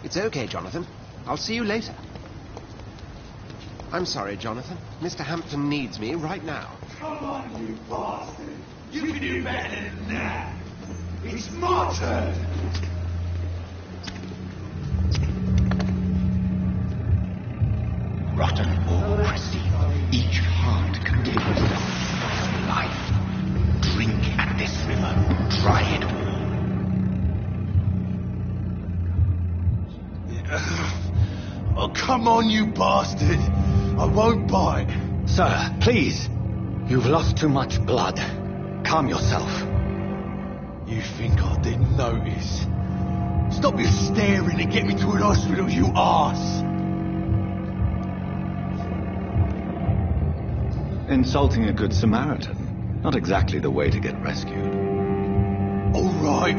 It's okay, Jonathan. I'll see you later. I'm sorry, Jonathan. Mr. Hampton needs me right now. Come on, you bastard! You can do better than that! It's my turn! Rotten or pristine, each heart contains the fire of life. Drink at this river, try it all. Oh, come on, you bastard! I won't bite. Sir, please. You've lost too much blood. Calm yourself. You think I didn't notice? Stop your staring and get me to an hospital, you arse! Insulting a good Samaritan. Not exactly the way to get rescued. Alright,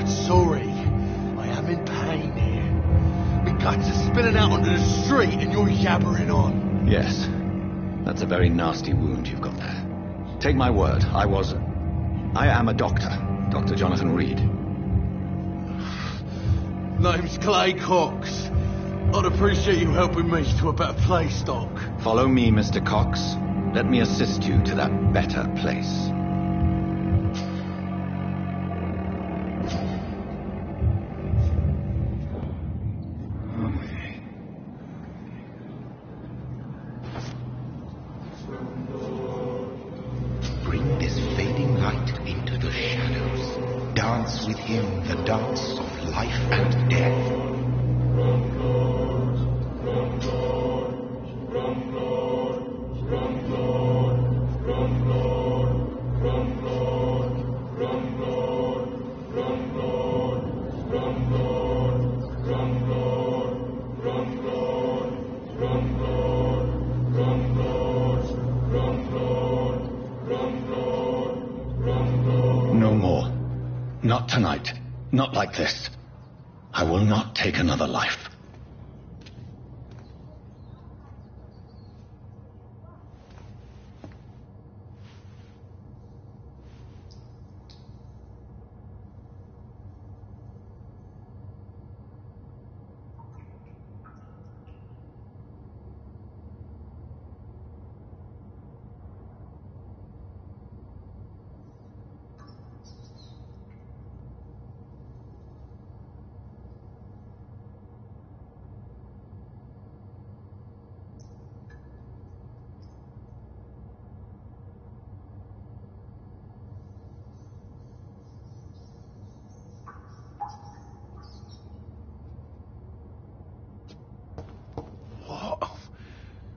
sorry. I am in pain here. My guts are spilling out onto the street and you're yabbering on. Yes. That's a very nasty wound you've got there. Take my word, I am a doctor. Dr. Jonathan Reed. Name's Clay Cox. I'd appreciate you helping me to a better place, Doc. Follow me, Mr. Cox. Let me assist you to that better place. Bring this fading light into the shadows. Dance with him the dance of life and death. No more. Not tonight. Not like this. I will not take another life.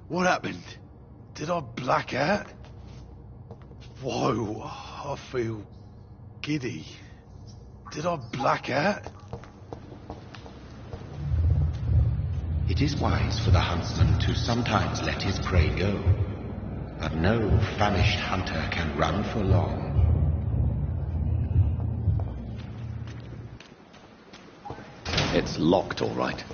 What happened? Did I black out? Whoa, I feel giddy. Did I black out? It is wise for the huntsman to sometimes let his prey go, but no famished hunter can run for long. It's locked, all right.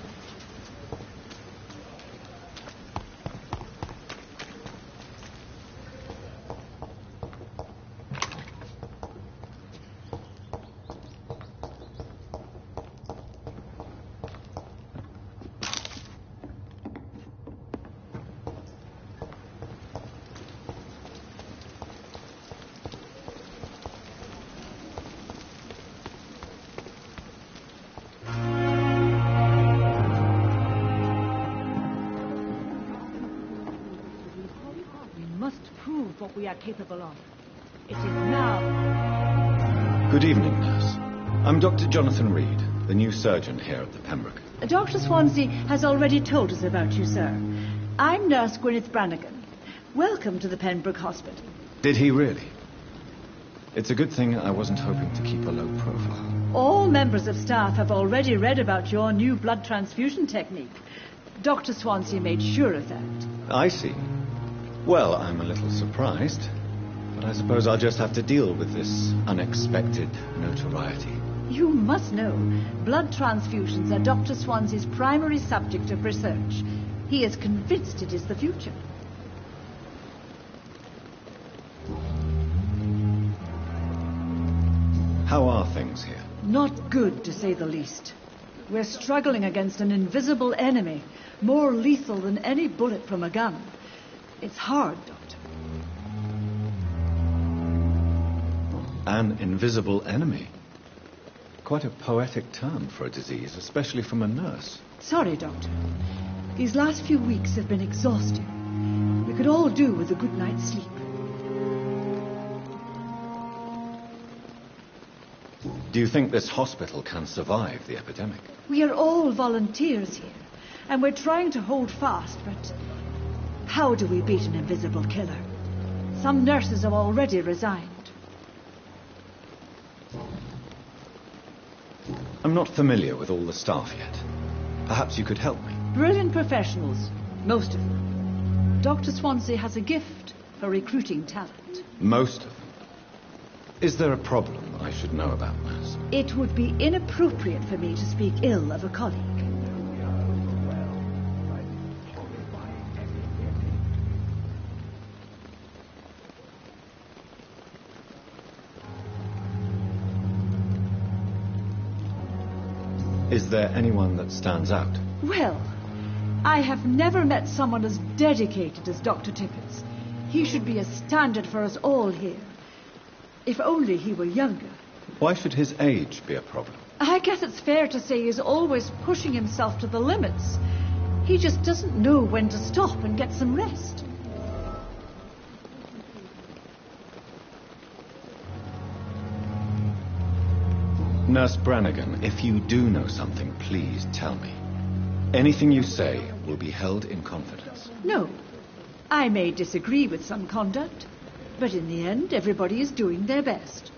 What we are capable of. It is now. Good evening, nurse. I'm Dr. Jonathan Reed, the new surgeon here at the Pembroke. Dr. Swansea has already told us about you, sir. I'm Nurse Gwyneth Brannigan. Welcome to the Pembroke Hospital. Did he really? It's a good thing I wasn't hoping to keep a low profile. All members of staff have already read about your new blood transfusion technique. Dr. Swansea made sure of that. I see. Well, I'm a little surprised, but I suppose I'll just have to deal with this unexpected notoriety. You must know, blood transfusions are Dr. Swansea's primary subject of research. He is convinced it is the future. How are things here? Not good, to say the least. We're struggling against an invisible enemy, more lethal than any bullet from a gun. It's hard, Doctor. An invisible enemy. Quite a poetic term for a disease, especially from a nurse. Sorry, Doctor. These last few weeks have been exhausting. We could all do with a good night's sleep. Do you think this hospital can survive the epidemic? We are all volunteers here, and we're trying to hold fast, but how do we beat an invisible killer? Some nurses have already resigned. I'm not familiar with all the staff yet. Perhaps you could help me. Brilliant professionals, most of them. Dr. Swansea has a gift for recruiting talent. Most of them. Is there a problem I should know about, nurse? It would be inappropriate for me to speak ill of a colleague. Is there anyone that stands out? Well, I have never met someone as dedicated as Dr. Tippett. He should be a standard for us all here. If only he were younger. Why should his age be a problem? I guess it's fair to say he's always pushing himself to the limits. He just doesn't know when to stop and get some rest. Nurse Brannigan, if you do know something, please tell me. Anything you say will be held in confidence. No. I may disagree with some conduct, but in the end, everybody is doing their best.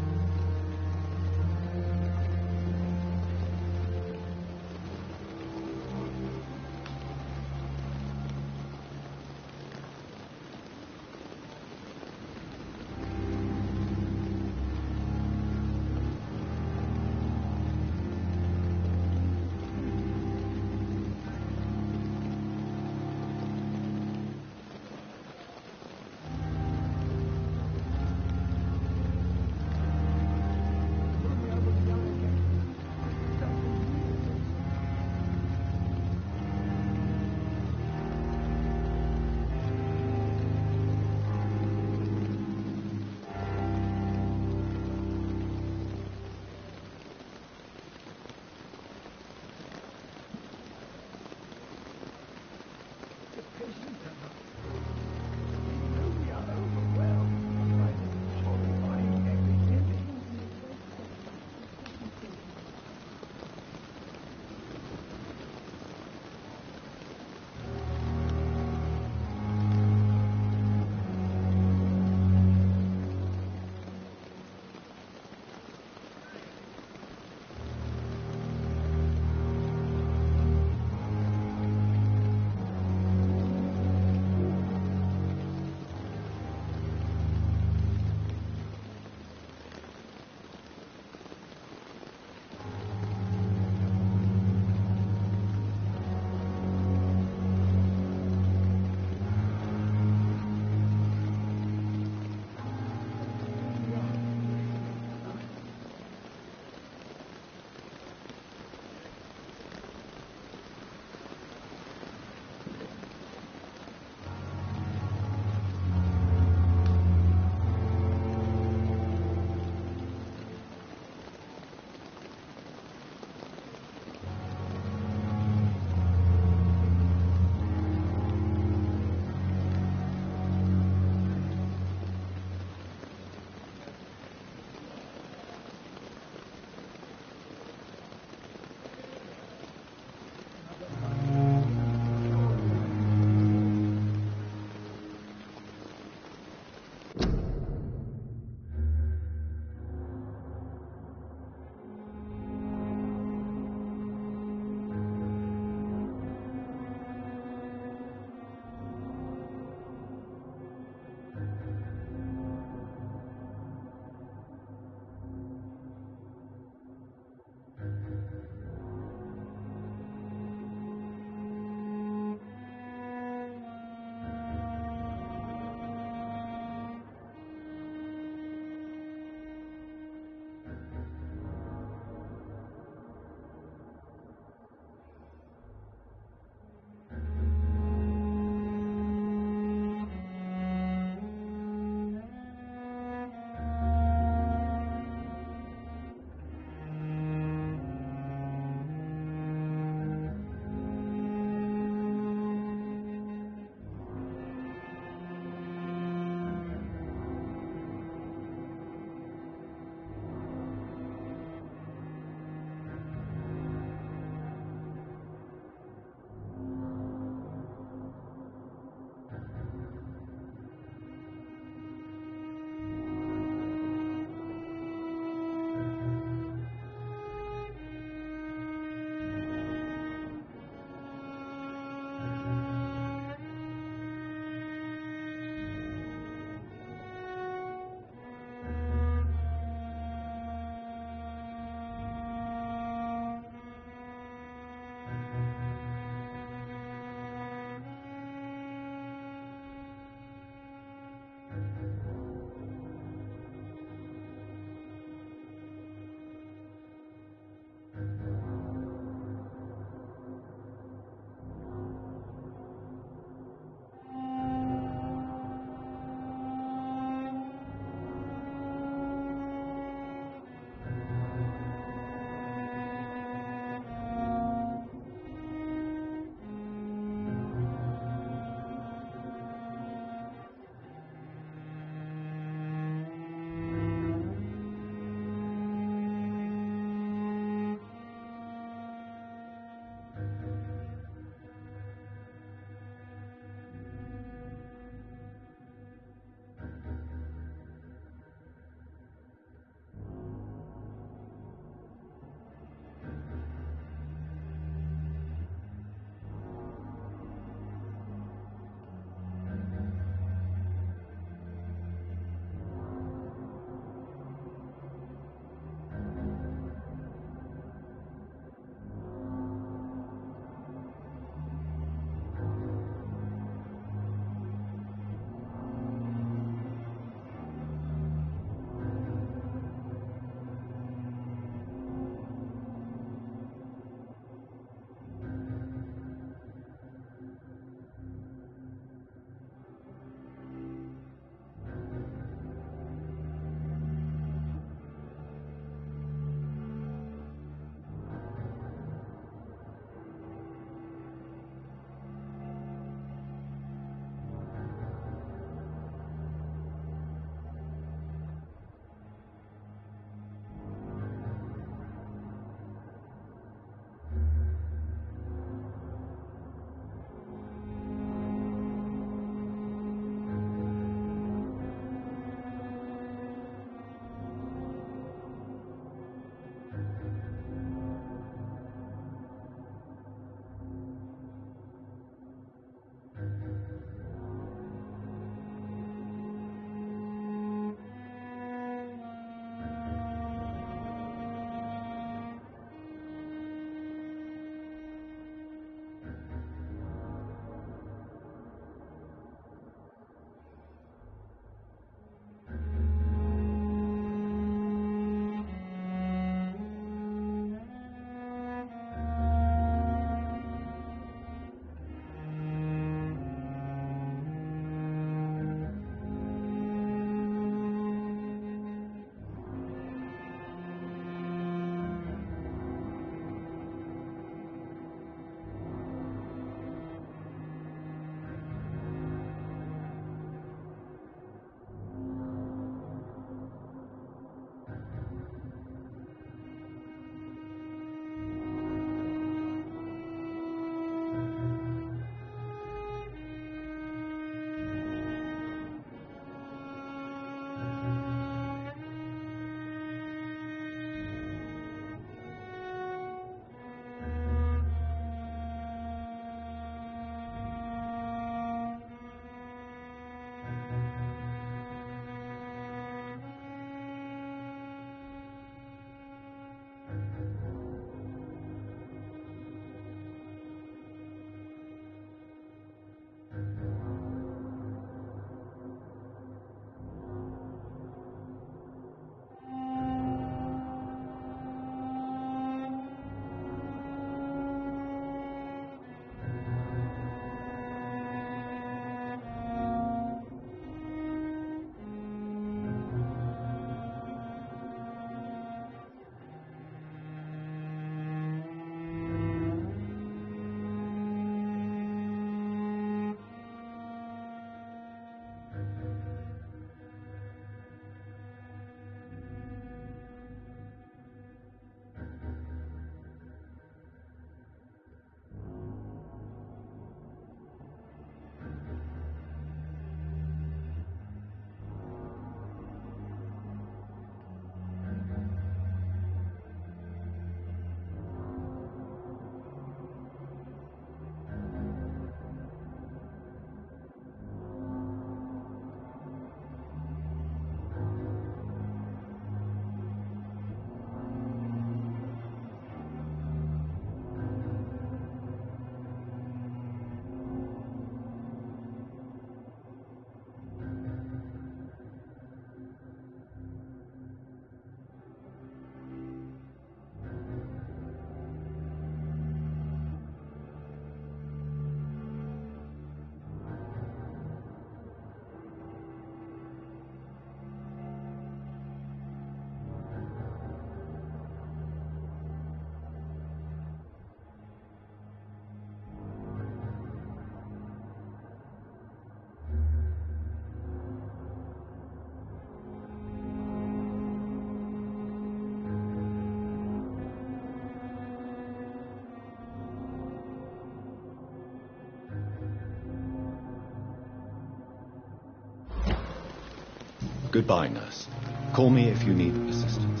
Goodbye, nurse. Call me if you need assistance.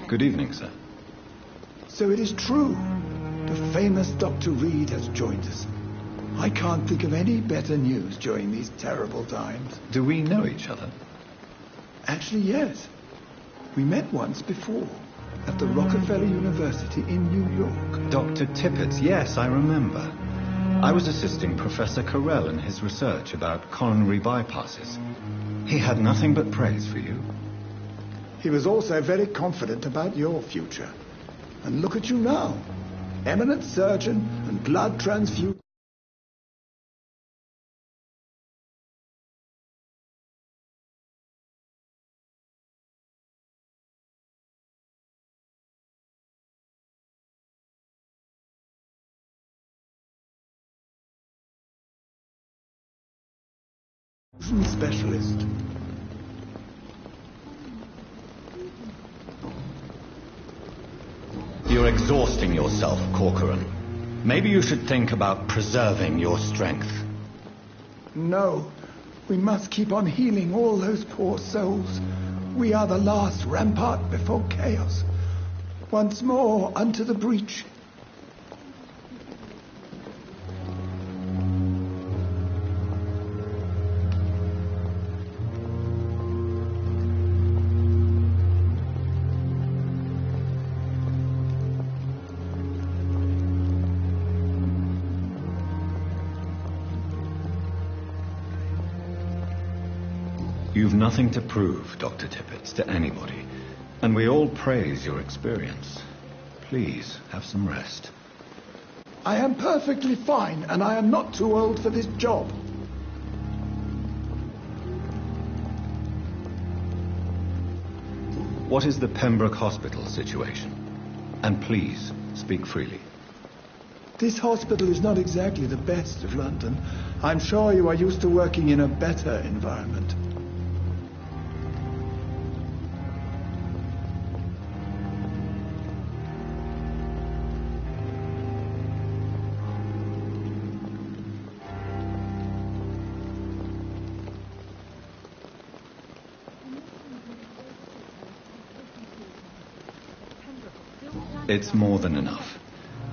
Good evening, sir. So it is true. The famous Dr. Reed has joined us. I can't think of any better news during these terrible times. Do we know each other? Actually, yes. We met once before, at the Rockefeller University in New York. Dr. Tippett, yes, I remember. I was assisting Professor Carell in his research about coronary bypasses. He had nothing but praise for you. He was also very confident about your future. And look at you now. Eminent surgeon and blood transfusion specialist. You're exhausting yourself, Corcoran. Maybe you should think about preserving your strength. No, we must keep on healing all those poor souls. We are the last rampart before chaos. Once more unto the breach. You've nothing to prove, Dr. Tippett, to anybody. And we all praise your experience. Please, have some rest. I am perfectly fine, and I am not too old for this job. What is the Pembroke Hospital situation? And please, speak freely. This hospital is not exactly the best of London. I'm sure you are used to working in a better environment. It's more than enough.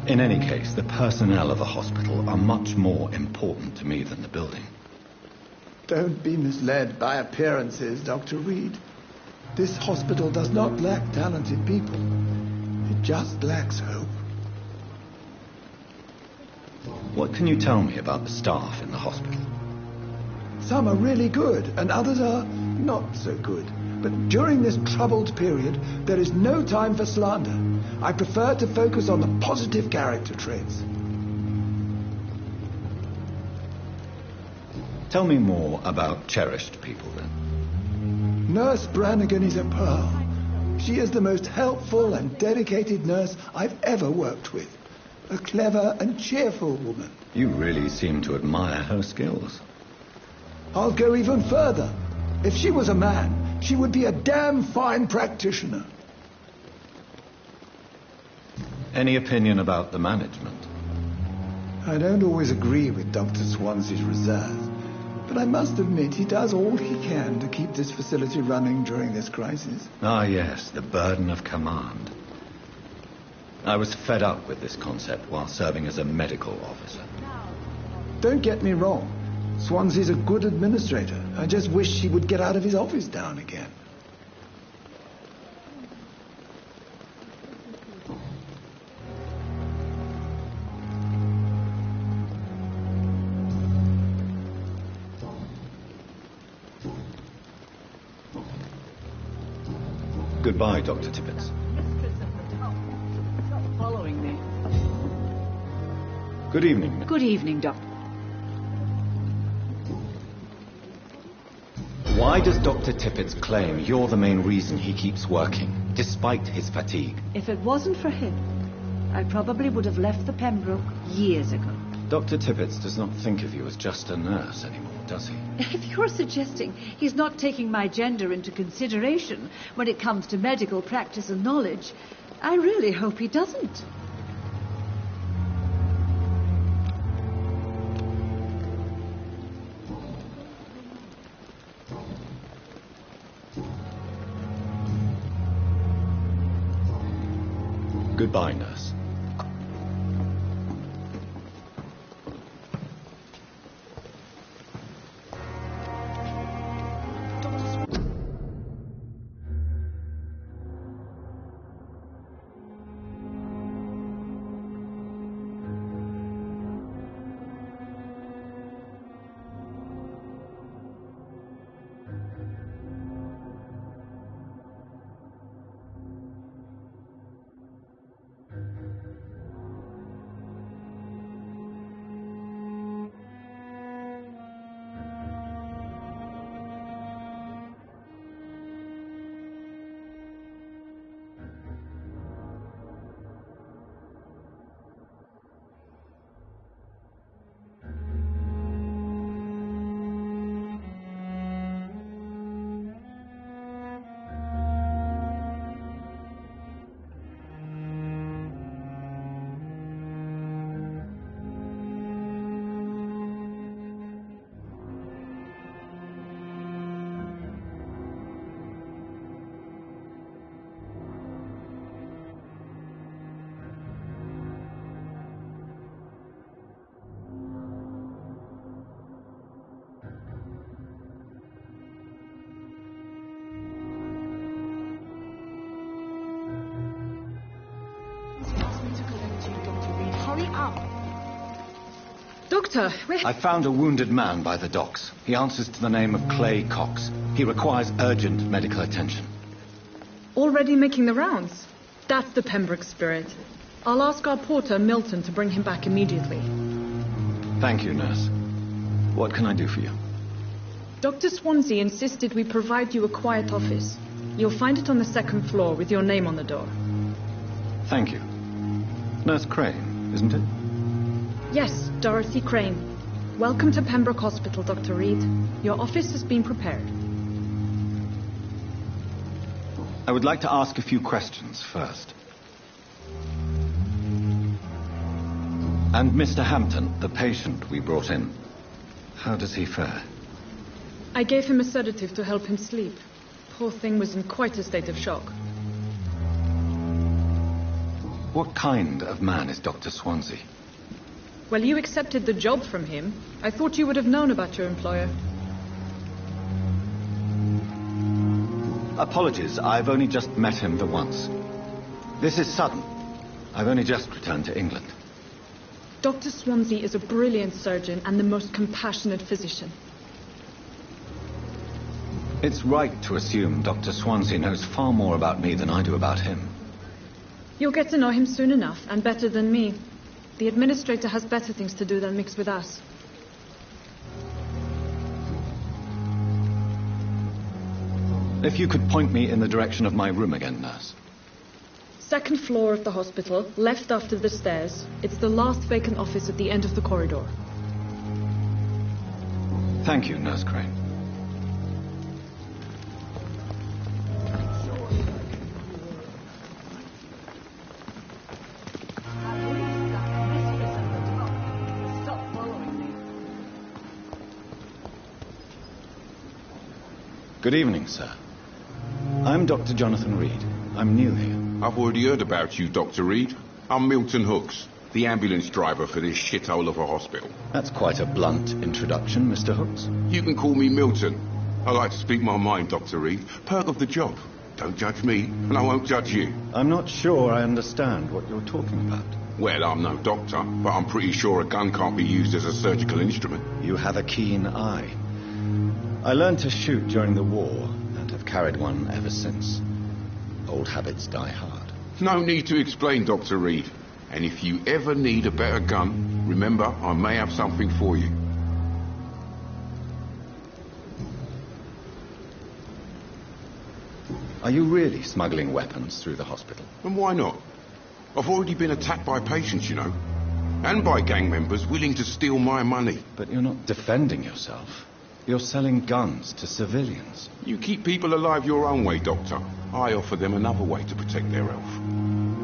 In any case, the personnel of the hospital are much more important to me than the building. Don't be misled by appearances, Dr. Reed. This hospital does not lack talented people. It just lacks hope. What can you tell me about the staff in the hospital? Some are really good, and others are not so good. But during this troubled period, there is no time for slander. I prefer to focus on the positive character traits. Tell me more about cherished people, then. Nurse Brannigan is a pearl. She is the most helpful and dedicated nurse I've ever worked with. A clever and cheerful woman. You really seem to admire her skills. I'll go even further. If she was a man, she would be a damn fine practitioner. Any opinion about the management? I don't always agree with Dr. Swansea's reserve, but I must admit he does all he can to keep this facility running during this crisis. Ah, yes, the burden of command. I was fed up with this concept while serving as a medical officer. Don't get me wrong. Swansea's a good administrator. I just wish he would get out of his office down again. Goodbye, Dr. Tippett. Stop following me. Good evening, Miss. Good evening, Doctor. Why does Dr. Tippett claim you're the main reason he keeps working, despite his fatigue? If it wasn't for him, I probably would have left the Pembroke years ago. Dr. Tippett does not think of you as just a nurse anymore, does he? If you're suggesting he's not taking my gender into consideration when it comes to medical practice and knowledge, I really hope he doesn't. Goodbye, nurse. Doctor, I found a wounded man by the docks. He answers to the name of Clay Cox. He requires urgent medical attention. Already making the rounds? That's the Pembroke spirit. I'll ask our porter, Milton, to bring him back immediately. Thank you, nurse. What can I do for you? Dr. Swansea insisted we provide you a quiet office. You'll find it on the second floor with your name on the door. Thank you. Nurse Crane, isn't it? Yes, Dorothy Crane. Welcome to Pembroke Hospital, Dr. Reed. Your office has been prepared. I would like to ask a few questions first. And Mr. Hampton, the patient we brought in, how does he fare? I gave him a sedative to help him sleep. Poor thing was in quite a state of shock. What kind of man is Dr. Swansea? Well, you accepted the job from him. I thought you would have known about your employer. Apologies, I've only just met him the once. This is sudden. I've only just returned to England. Dr. Swansea is a brilliant surgeon and the most compassionate physician. It's right to assume Dr. Swansea knows far more about me than I do about him. You'll get to know him soon enough, and better than me. The administrator has better things to do than mix with us. If you could point me in the direction of my room again, nurse. Second floor of the hospital, left after the stairs. It's the last vacant office at the end of the corridor. Thank you, Nurse Crane. Good evening, sir. I'm Dr. Jonathan Reed. I'm new here. I've already heard about you, Dr. Reed. I'm Milton Hooks, the ambulance driver for this shithole of a hospital. That's quite a blunt introduction, Mr. Hooks. You can call me Milton. I like to speak my mind, Dr. Reed. Perk of the job. Don't judge me, and I won't judge you. I'm not sure I understand what you're talking about. Well, I'm no doctor, but I'm pretty sure a gun can't be used as a surgical instrument. You have a keen eye. I learned to shoot during the war, and have carried one ever since. Old habits die hard. No need to explain, Dr. Reed. And if you ever need a better gun, remember, I may have something for you. Are you really smuggling weapons through the hospital? And why not? I've already been attacked by patients, you know. And by gang members willing to steal my money. But you're not defending yourself. You're selling guns to civilians. You keep people alive your own way, Doctor. I offer them another way to protect their health.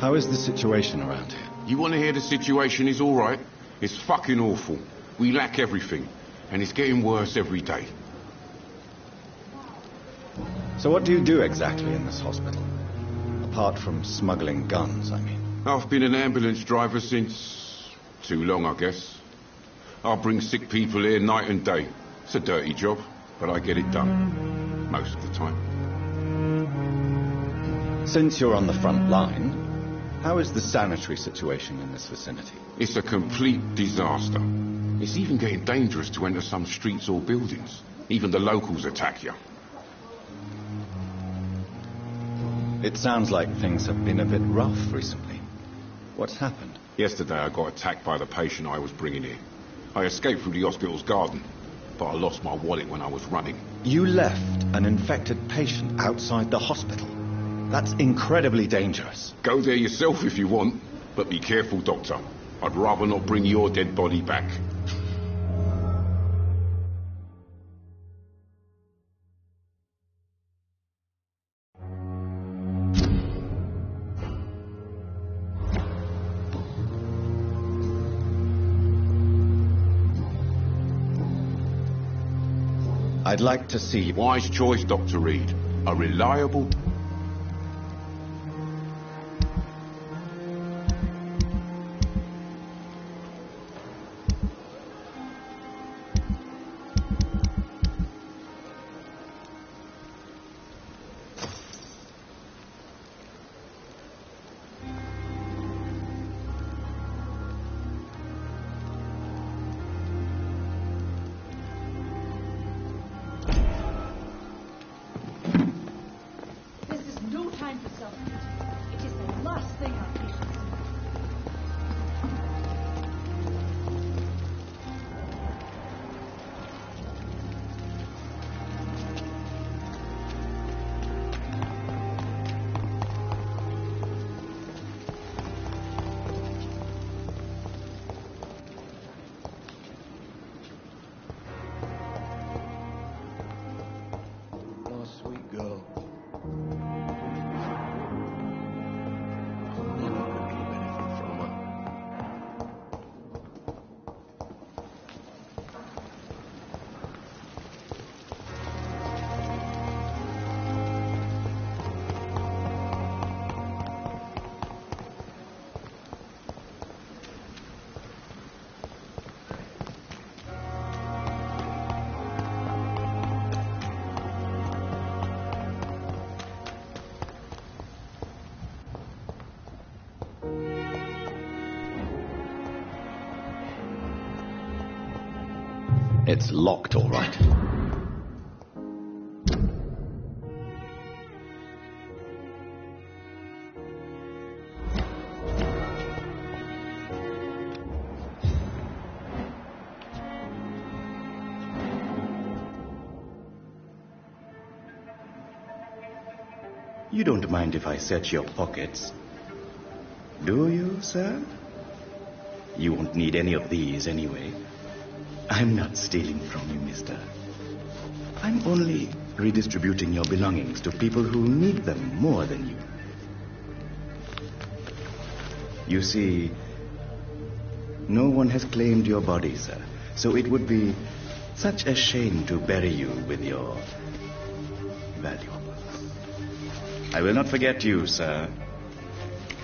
How is the situation around here? You want to hear the situation is all right? It's fucking awful. We lack everything, and it's getting worse every day. So what do you do exactly in this hospital? Apart from smuggling guns, I mean. I've been an ambulance driver since... too long, I guess. I bring sick people here night and day. It's a dirty job, but I get it done. Most of the time. Since you're on the front line, how is the sanitary situation in this vicinity? It's a complete disaster. It's even getting dangerous to enter some streets or buildings. Even the locals attack you. It sounds like things have been a bit rough recently. What's happened? Yesterday I got attacked by the patient I was bringing here. I escaped through the hospital's garden, but I lost my wallet when I was running. You left an infected patient outside the hospital. That's incredibly dangerous. Go there yourself if you want, but be careful, Doctor. I'd rather not bring your dead body back. I'd like to see... Wise choice, Dr. Reed. A reliable... It's locked, all right. You don't mind if I search your pockets, do you, sir? You won't need any of these anyway. I'm not stealing from you, mister. I'm only redistributing your belongings to people who need them more than you. You see, no one has claimed your body, sir, so it would be such a shame to bury you with your valuables. I will not forget you, sir,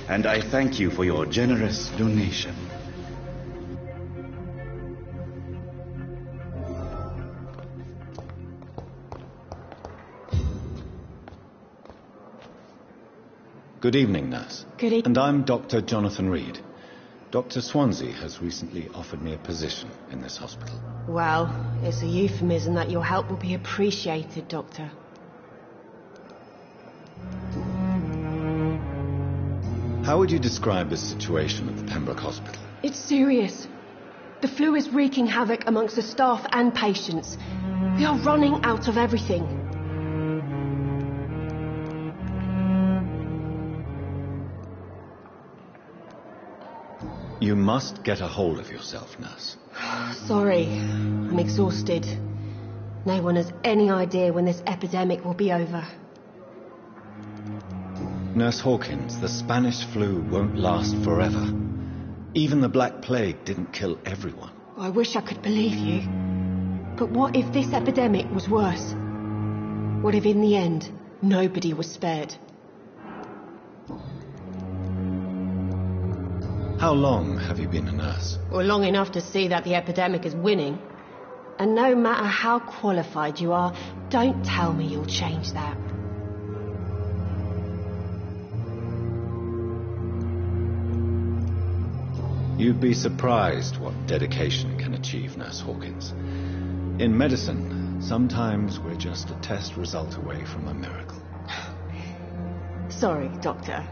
and I thank you for your generous donation. Good evening, nurse. Good evening. And I'm Dr. Jonathan Reed. Dr. Swansea has recently offered me a position in this hospital. Well, it's a euphemism that your help will be appreciated, Doctor. How would you describe the situation at the Pembroke Hospital? It's serious. The flu is wreaking havoc amongst the staff and patients. We are running out of everything. You must get a hold of yourself, nurse. Sorry, I'm exhausted. No one has any idea when this epidemic will be over. Nurse Hawkins, the Spanish flu won't last forever. Even the Black Plague didn't kill everyone. I wish I could believe you. But what if this epidemic was worse? What if in the end, nobody was spared? How long have you been a nurse? Well, long enough to see that the epidemic is winning. And no matter how qualified you are, don't tell me you'll change that. You'd be surprised what dedication can achieve, Nurse Hawkins. In medicine, sometimes we're just a test result away from a miracle. Sorry, Doctor.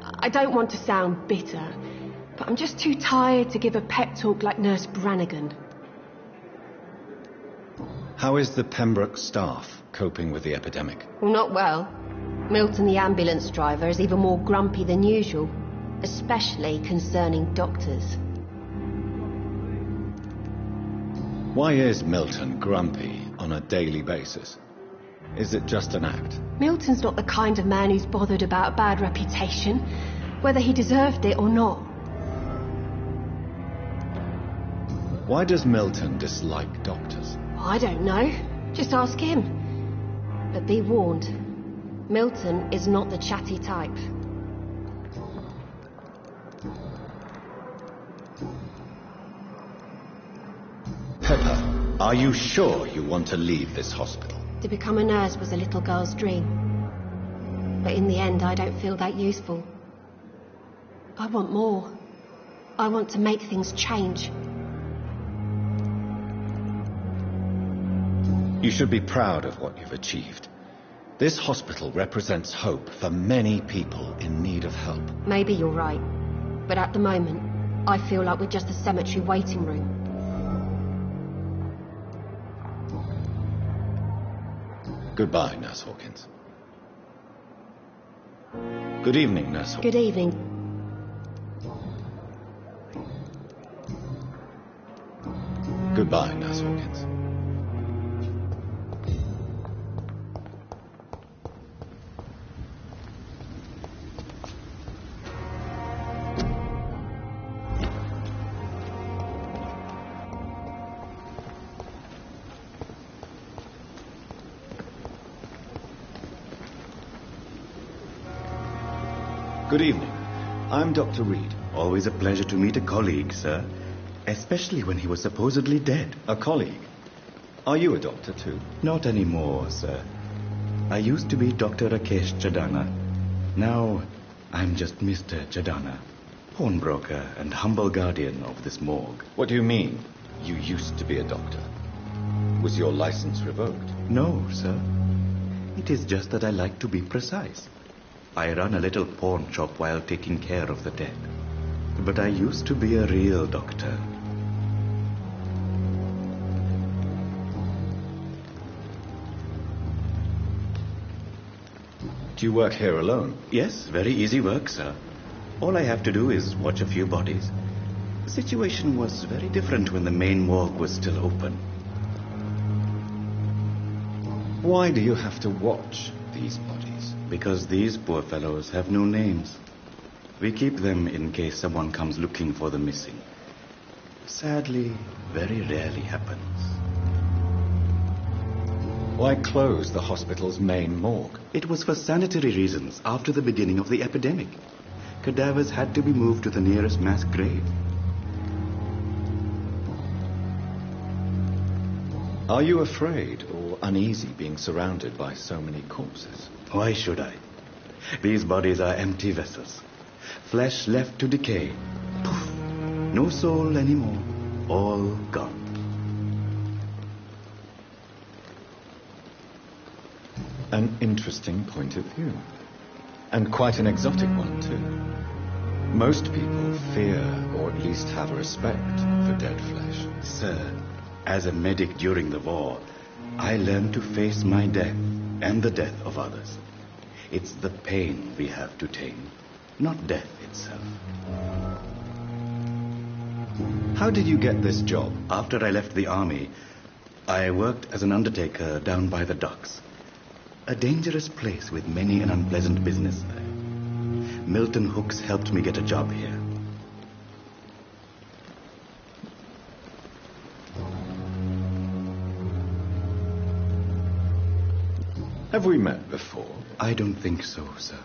I don't want to sound bitter, but I'm just too tired to give a pep talk like Nurse Brannigan. How is the Pembroke staff coping with the epidemic? Well, not well. Milton, the ambulance driver, is even more grumpy than usual, especially concerning doctors. Why is Milton grumpy on a daily basis? Is it just an act? Milton's not the kind of man who's bothered about a bad reputation, whether he deserved it or not. Why does Milton dislike doctors? I don't know. Just ask him. But be warned, Milton is not the chatty type. Pepper, are you sure you want to leave this hospital? To become a nurse was a little girl's dream. But in the end, I don't feel that useful. I want more. I want to make things change. You should be proud of what you've achieved. This hospital represents hope for many people in need of help. Maybe you're right. But at the moment, I feel like we're just a cemetery waiting room. Goodbye, Nurse Hawkins. Good evening, Nurse Hawkins. Good evening. Goodbye, Nurse Hawkins. Good evening. I'm Dr. Reed. Always a pleasure to meet a colleague, sir. Especially when he was supposedly dead. A colleague. Are you a doctor too? Not anymore, sir. I used to be Dr. Rakesh Chadana. Now, I'm just Mr. Chadana, pawnbroker and humble guardian of this morgue. What do you mean, you used to be a doctor? Was your license revoked? No, sir. It is just that I like to be precise. I run a little pawn shop while taking care of the dead. But I used to be a real doctor. Do you work here alone? Yes, very easy work, sir. All I have to do is watch a few bodies. The situation was very different when the main morgue was still open. Why do you have to watch these bodies? Because these poor fellows have no names. We keep them in case someone comes looking for the missing. Sadly, very rarely happens. Why close the hospital's main morgue? It was for sanitary reasons after the beginning of the epidemic. Cadavers had to be moved to the nearest mass grave. Are you afraid or uneasy being surrounded by so many corpses? Why should I? These bodies are empty vessels. Flesh left to decay. Poof. No soul anymore. All gone. An interesting point of view. And quite an exotic one, too. Most people fear, or at least have respect, for dead flesh. Sir, as a medic during the war, I learned to face my death and the death of others. It's the pain we have to tame, not death itself. How did you get this job? After I left the army, I worked as an undertaker down by the docks. A dangerous place with many an unpleasant business. Milton Hooks helped me get a job here. Have we met before? I don't think so, sir.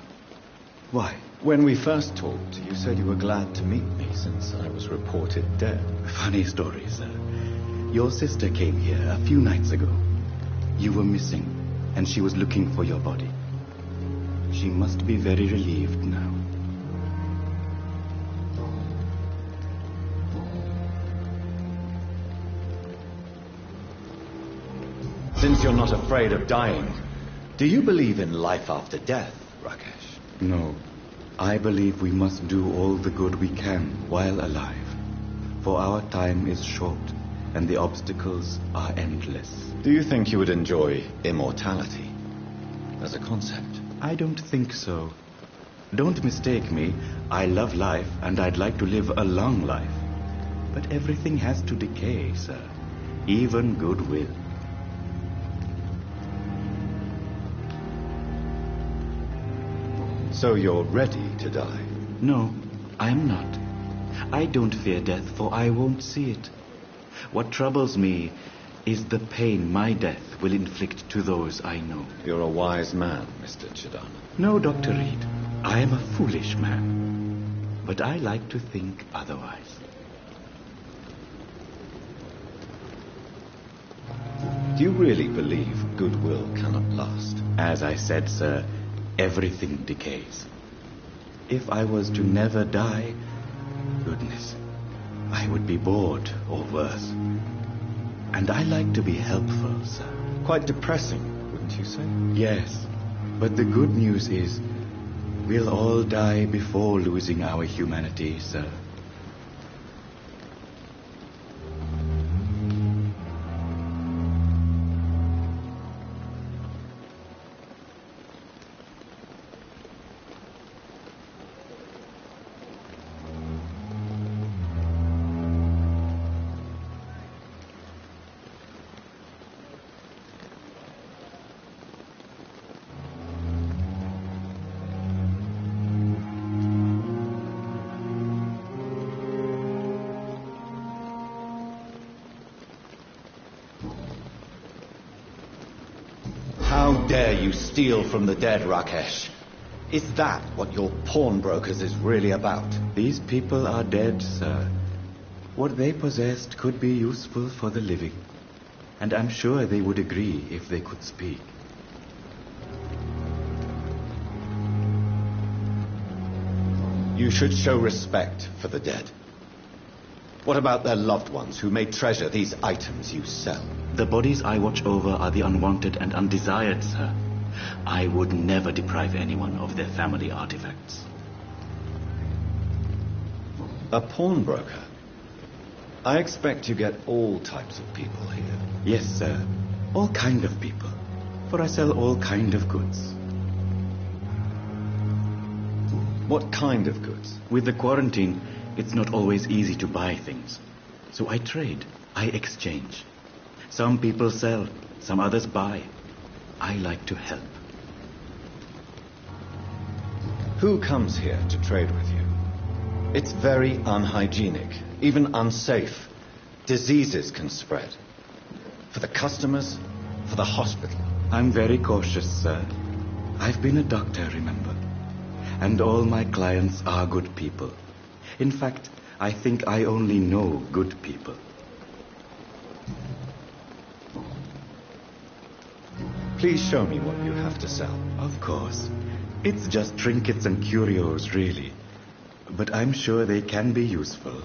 Why? When we first talked, you said you were glad to meet me since I was reported dead. Funny story, sir. Your sister came here a few nights ago. You were missing, and she was looking for your body. She must be very relieved now. Since you're not afraid of dying, do you believe in life after death, Rakesh? No. I believe we must do all the good we can while alive. For our time is short, and the obstacles are endless. Do you think you would enjoy immortality as a concept? I don't think so. Don't mistake me. I love life, and I'd like to live a long life. But everything has to decay, sir. Even goodwill. So you're ready to die? No, I'm not. I don't fear death, for I won't see it. What troubles me is the pain my death will inflict to those I know. You're a wise man, Mr. Chidana. No, Dr. Reed. I am a foolish man. But I like to think otherwise. Do you really believe goodwill cannot last? As I said, sir, everything decays. If I was to never die, goodness, I would be bored or worse. And I like to be helpful, sir. Quite depressing, wouldn't you say? Yes, but the good news is we'll all die before losing our humanity, sir. How dare you steal from the dead, Rakesh? Is that what your pawnbrokers is really about? These people are dead, sir. What they possessed could be useful for the living. And I'm sure they would agree if they could speak. You should show respect for the dead. What about their loved ones who may treasure these items you sell? The bodies I watch over are the unwanted and undesired, sir. I would never deprive anyone of their family artifacts. A pawnbroker? I expect you get all types of people here. Yes, sir. All kind of people. For I sell all kind of goods. What kind of goods? With the quarantine, it's not always easy to buy things. So I trade. I exchange. Some people sell, some others buy. I like to help. Who comes here to trade with you? It's very unhygienic, even unsafe. Diseases can spread. For the customers, for the hospital. I'm very cautious, sir. I've been a doctor, remember? And all my clients are good people. In fact, I think I only know good people. Please show me what you have to sell. Of course. It's just trinkets and curios, really. But I'm sure they can be useful.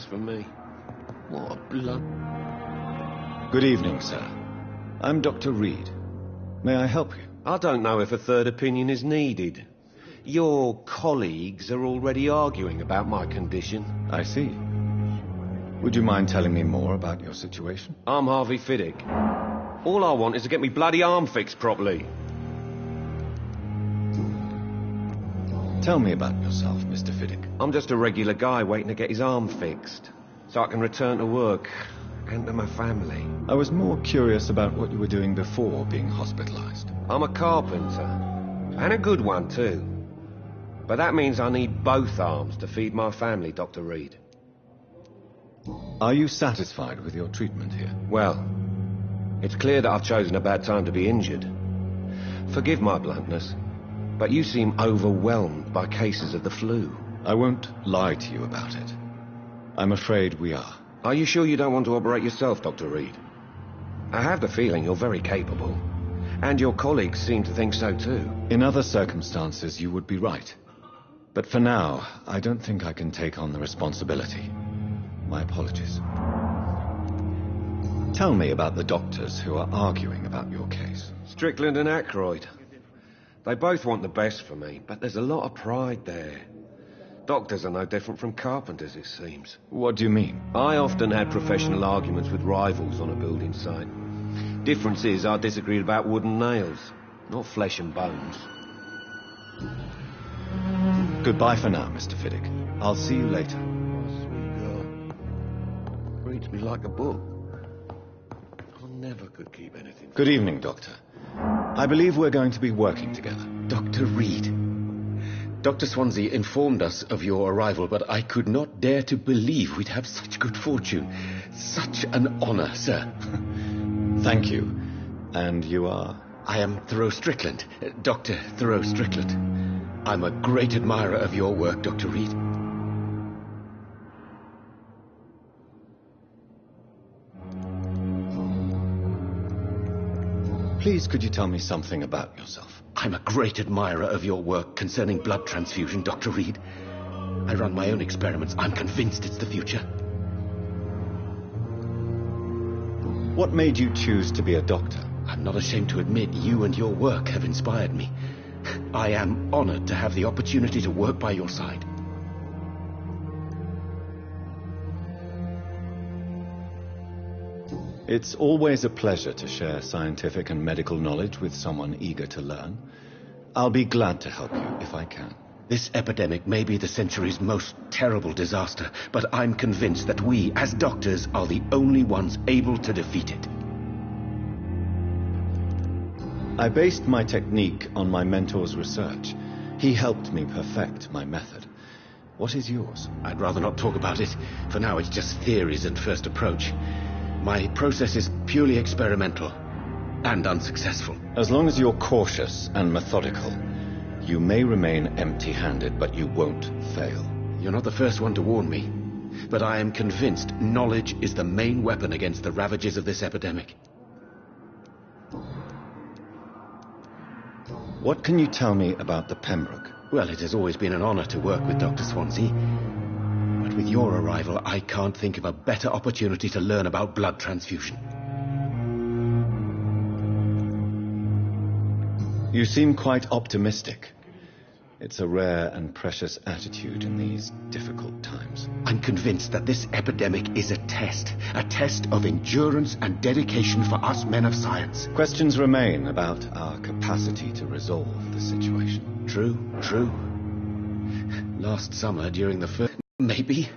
for me. What a blood... Good evening, sir. I'm Dr. Reed. May I help you? I don't know if a third opinion is needed. Your colleagues are already arguing about my condition. I see. Would you mind telling me more about your situation? I'm Harvey Fiddick. All I want is to get me bloody arm fixed properly. Tell me about yourself, Mr. Fiddick. I'm just a regular guy waiting to get his arm fixed, so I can return to work and to my family. I was more curious about what you were doing before being hospitalized. I'm a carpenter, and a good one too. But that means I need both arms to feed my family, Dr. Reed. Are you satisfied with your treatment here? Well, it's clear that I've chosen a bad time to be injured. Forgive my bluntness, but you seem overwhelmed by cases of the flu. I won't lie to you about it. I'm afraid we are. Are you sure you don't want to operate yourself, Dr. Reed? I have the feeling you're very capable, and your colleagues seem to think so too. In other circumstances, you would be right. But for now, I don't think I can take on the responsibility. My apologies. Tell me about the doctors who are arguing about your case. Strickland and Ackroyd. They both want the best for me, but there's a lot of pride there. Doctors are no different from carpenters, it seems. What do you mean? I often had professional arguments with rivals on a building site. Difference is I disagreed about wooden nails, not flesh and bones. Goodbye for now, Mr. Fiddick. I'll see you later. Sweet girl. Reads me like a book. I never could keep anything. Good evening, Doctor. I believe we're going to be working together. Dr. Reed. Dr. Swansea informed us of your arrival, but I could not dare to believe we'd have such good fortune. Such an honor, sir. Thank you. And you are? I am Thoreau Strickland, Dr. Thoreau Strickland. I'm a great admirer of your work, Dr. Reed. Please, could you tell me something about yourself? I'm a great admirer of your work concerning blood transfusion, Dr. Reed. I run my own experiments. I'm convinced it's the future. What made you choose to be a doctor? I'm not ashamed to admit you and your work have inspired me. I am honored to have the opportunity to work by your side. It's always a pleasure to share scientific and medical knowledge with someone eager to learn. I'll be glad to help you if I can. This epidemic may be the century's most terrible disaster, but I'm convinced that we, as doctors, are the only ones able to defeat it. I based my technique on my mentor's research. He helped me perfect my method. What is yours? I'd rather not talk about it. For now, it's just theories and first approach. My process is purely experimental and unsuccessful. As long as you're cautious and methodical, you may remain empty-handed, but you won't fail. You're not the first one to warn me, but I am convinced knowledge is the main weapon against the ravages of this epidemic. What can you tell me about the Pembroke? Well, it has always been an honor to work with Dr. Swansea. But with your arrival, I can't think of a better opportunity to learn about blood transfusion. You seem quite optimistic. It's a rare and precious attitude in these difficult times. I'm convinced that this epidemic is a test of endurance and dedication for us men of science. Questions remain about our capacity to resolve the situation. True. Last summer, during the first... Maybe.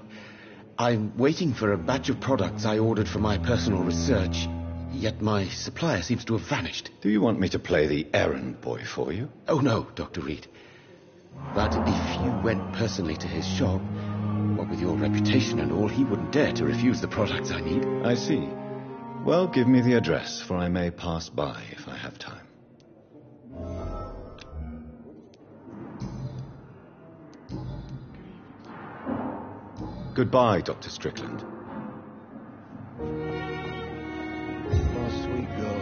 I'm waiting for a batch of products I ordered for my personal research, yet my supplier seems to have vanished. Do you want me to play the errand boy for you? Oh, no, Dr. Reed. But if you went personally to his shop, what with your reputation and all, he wouldn't dare to refuse the products I need. I see. Well, give me the address, for I may pass by if I have time. Goodbye, Dr. Strickland. My sweet girl.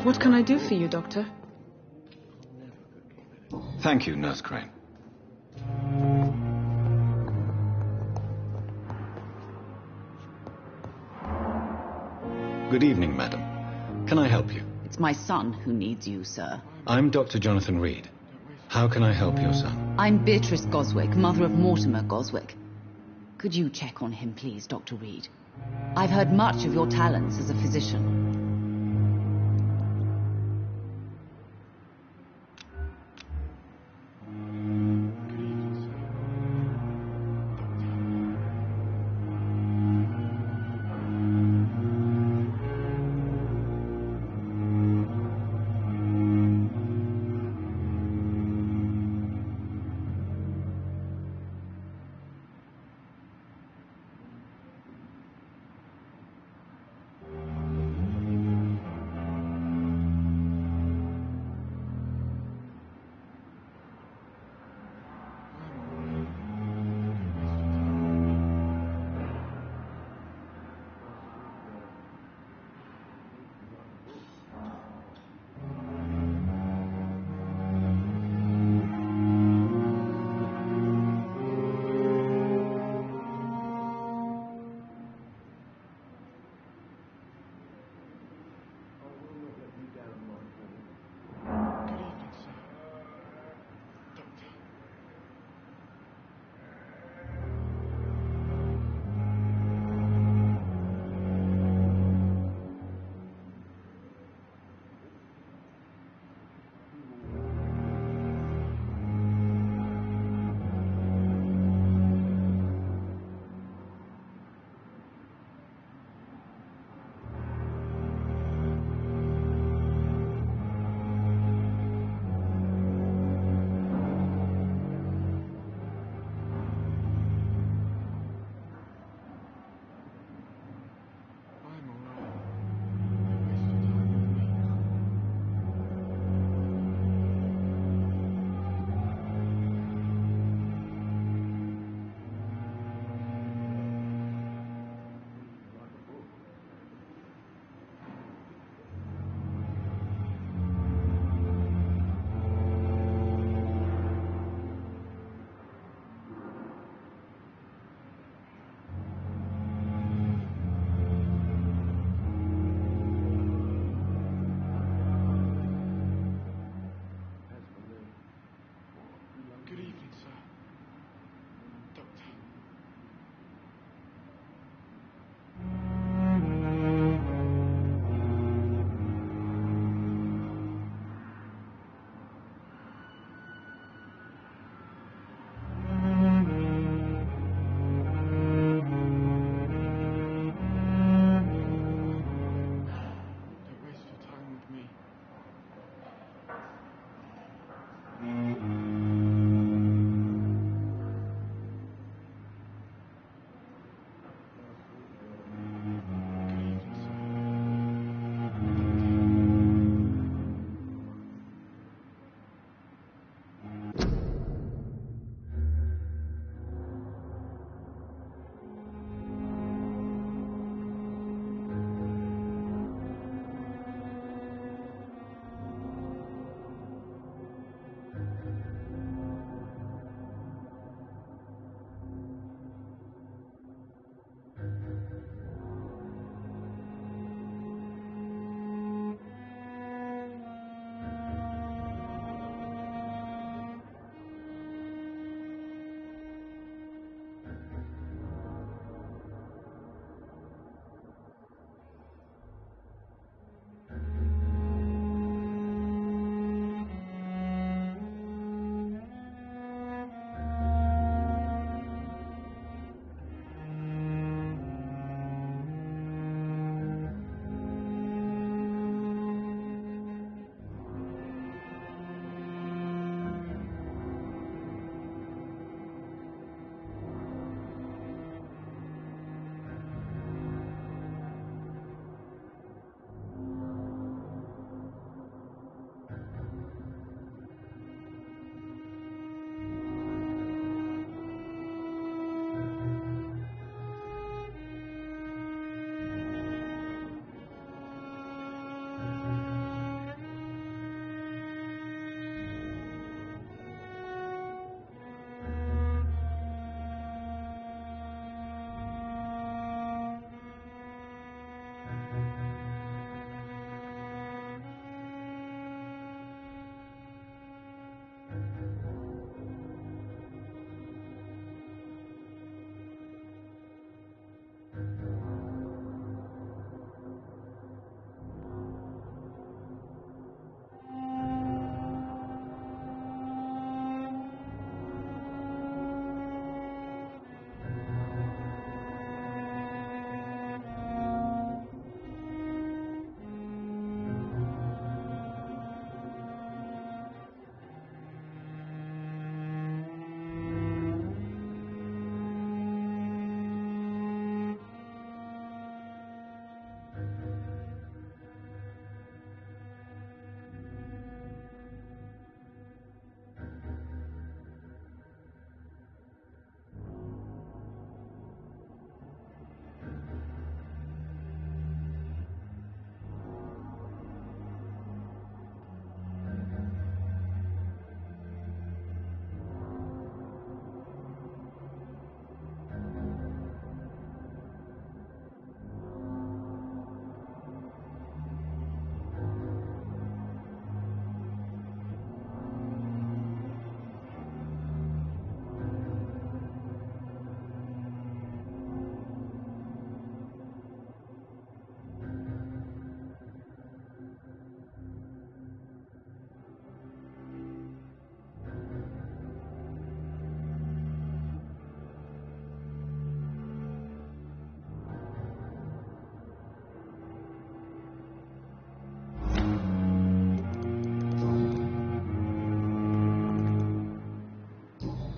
What can I do for you, Doctor? Thank you, Nurse Crane. Good evening, madam. Can I help you? It's my son who needs you, sir. I'm Dr. Jonathan Reed. How can I help your son? I'm Beatrice Goswick, mother of Mortimer Goswick. Could you check on him, please, Dr. Reed? I've heard much of your talents as a physician.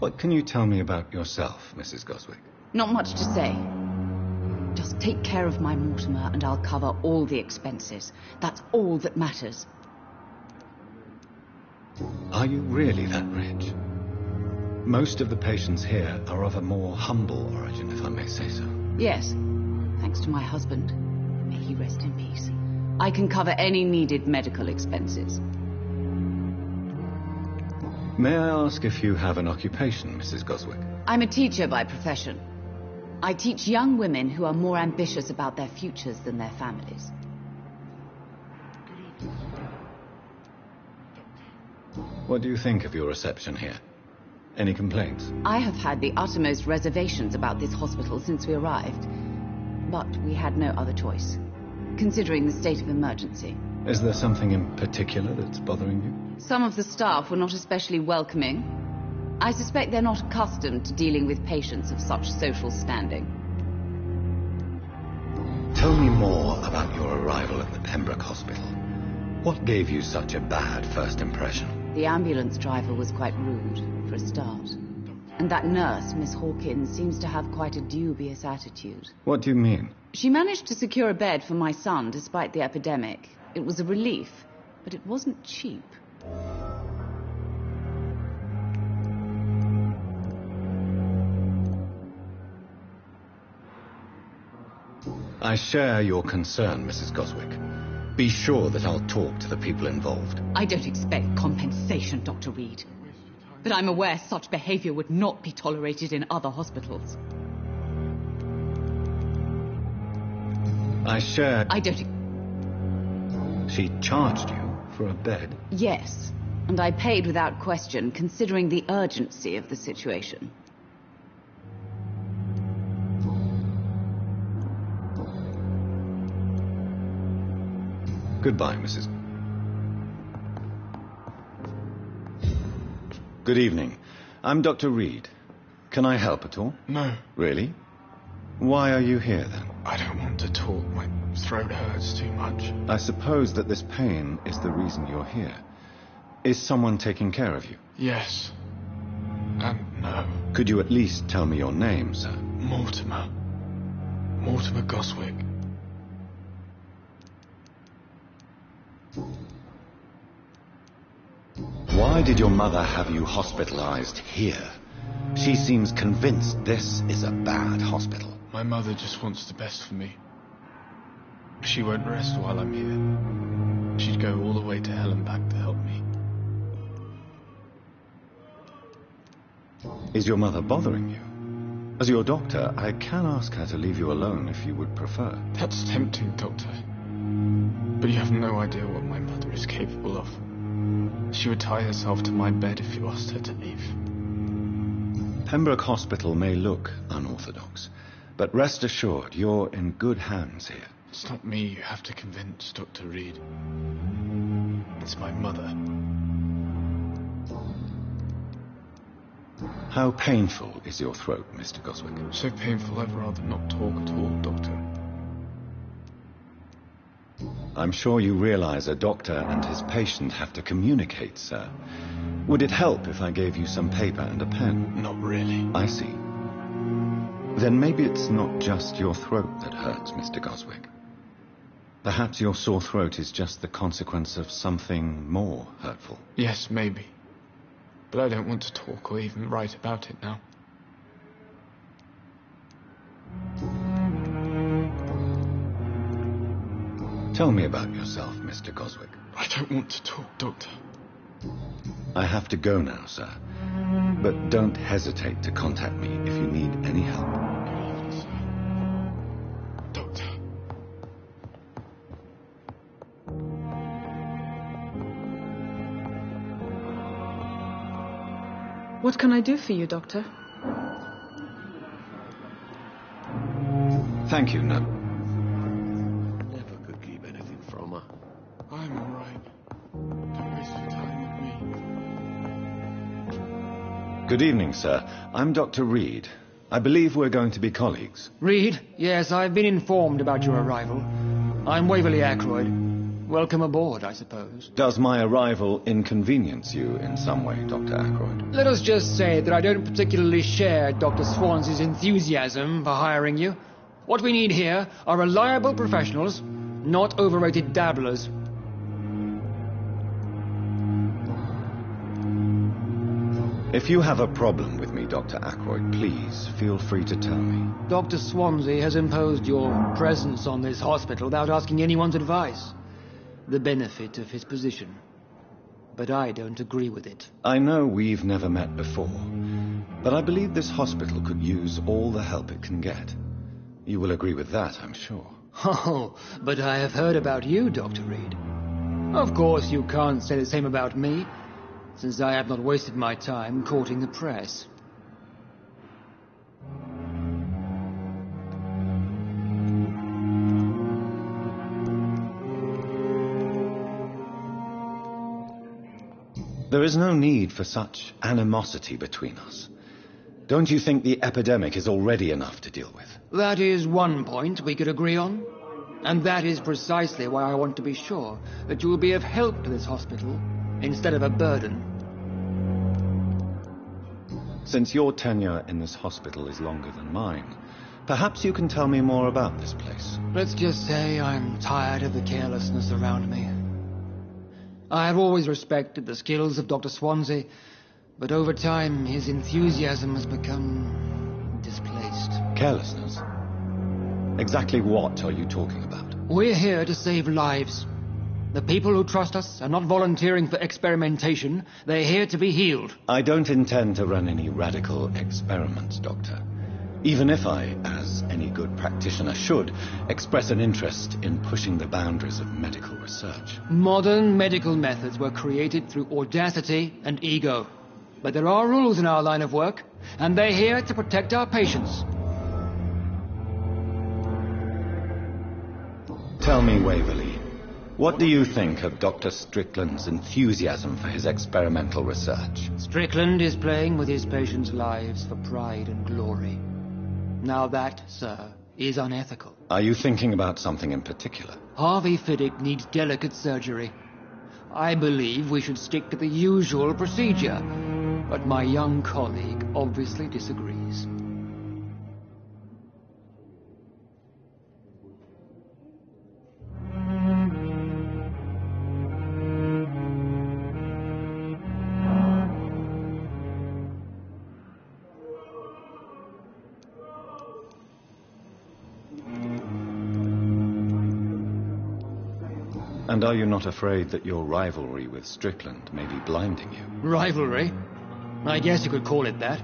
What can you tell me about yourself, Mrs. Goswick? Not much to say. Just take care of my Mortimer and I'll cover all the expenses. That's all that matters. Are you really that rich? Most of the patients here are of a more humble origin, if I may say so. Yes, thanks to my husband. May he rest in peace. I can cover any needed medical expenses. May I ask if you have an occupation, Mrs. Goswick? I'm a teacher by profession. I teach young women who are more ambitious about their futures than their families. What do you think of your reception here? Any complaints? I have had the uttermost reservations about this hospital since we arrived. But we had no other choice, considering the state of emergency. Is there something in particular that's bothering you? Some of the staff were not especially welcoming. I suspect they're not accustomed to dealing with patients of such social standing. Tell me more about your arrival at the Pembroke Hospital. What gave you such a bad first impression? The ambulance driver was quite rude, for a start. And that nurse, Miss Hawkins, seems to have quite a dubious attitude. What do you mean? She managed to secure a bed for my son despite the epidemic. It was a relief, but it wasn't cheap. I share your concern, Mrs. Goswick. Be sure that I'll talk to the people involved. I don't expect compensation, Dr. Reed. But I'm aware such behavior would not be tolerated in other hospitals. I share... I don't... She charged you for a bed? Yes, and I paid without question, considering the urgency of the situation. Goodbye, Mrs. Good evening. I'm Dr. Reed. Can I help at all? No. Really? Why are you here, then? I don't want to talk. My throat hurts too much. I suppose that this pain is the reason you're here. Is someone taking care of you? Yes. And no. Could you at least tell me your name, sir? Mortimer. Mortimer Goswick. Why did your mother have you hospitalized here? She seems convinced this is a bad hospital. My mother just wants the best for me. She won't rest while I'm here. She'd go all the way to hell and back to help me. Is your mother bothering you? As your doctor, I can ask her to leave you alone if you would prefer. That's tempting, Doctor. But you have no idea what my mother is capable of. She would tie herself to my bed if you asked her to leave. Pembroke Hospital may look unorthodox, but rest assured you're in good hands here. It's not me you have to convince, Dr. Reed. It's my mother. How painful is your throat, Mr. Goswick? So painful I'd rather not talk at all, Doctor. I'm sure you realize a doctor and his patient have to communicate, sir. Would it help if I gave you some paper and a pen? Not really. I see. Then maybe it's not just your throat that hurts, Mr. Goswick. Perhaps your sore throat is just the consequence of something more hurtful. Yes, maybe. But I don't want to talk or even write about it now. Tell me about yourself, Mr. Goswick. I don't want to talk, Doctor. I have to go now, sir. But don't hesitate to contact me if you need any help. Good evening, sir. Doctor. What can I do for you, Doctor? Thank you, no. Never could keep anything from her. I'm all right. Don't waste your time with me. Good evening, sir. I'm Dr. Reed. I believe we're going to be colleagues. Reed? Yes, I've been informed about your arrival. I'm Waverley Ackroyd. welcome aboard, I suppose. Does my arrival inconvenience you in some way, Dr. Ackroyd? Let us just say that I don't particularly share Dr. Swansea's enthusiasm for hiring you. What we need here are reliable professionals, not overrated dabblers. If you have a problem with me, Dr. Ackroyd, please feel free to tell me. Dr. Swansea has imposed your presence on this hospital without asking anyone's advice. The benefit of his position. But I don't agree with it. I know we've never met before, but I believe this hospital could use all the help it can get. You will agree with that, I'm sure. Oh, but I have heard about you, Dr. Reed. Of course you can't say the same about me, since I have not wasted my time courting the press. There is no need for such animosity between us. Don't you think the epidemic is already enough to deal with? That is one point we could agree on. And that is precisely why I want to be sure that you will be of help to this hospital instead of a burden. Since your tenure in this hospital is longer than mine, perhaps you can tell me more about this place. Let's just say I'm tired of the carelessness around me. I have always respected the skills of Dr. Swansea, but over time his enthusiasm has become displaced. Carelessness? Exactly what are you talking about? We're here to save lives. The people who trust us are not volunteering for experimentation. They're here to be healed. I don't intend to run any radical experiments, Doctor. Even if I, as any good practitioner should, express an interest in pushing the boundaries of medical research. Modern medical methods were created through audacity and ego. But there are rules in our line of work, and they're here to protect our patients. Tell me, Waverley, what do you think of Dr. Strickland's enthusiasm for his experimental research? Strickland is playing with his patients' lives for pride and glory. Now that, sir, is unethical. Are you thinking about something in particular? Harvey Fiddick needs delicate surgery. I believe we should stick to the usual procedure, but my young colleague obviously disagrees. And are you not afraid that your rivalry with Strickland may be blinding you? Rivalry? I guess you could call it that.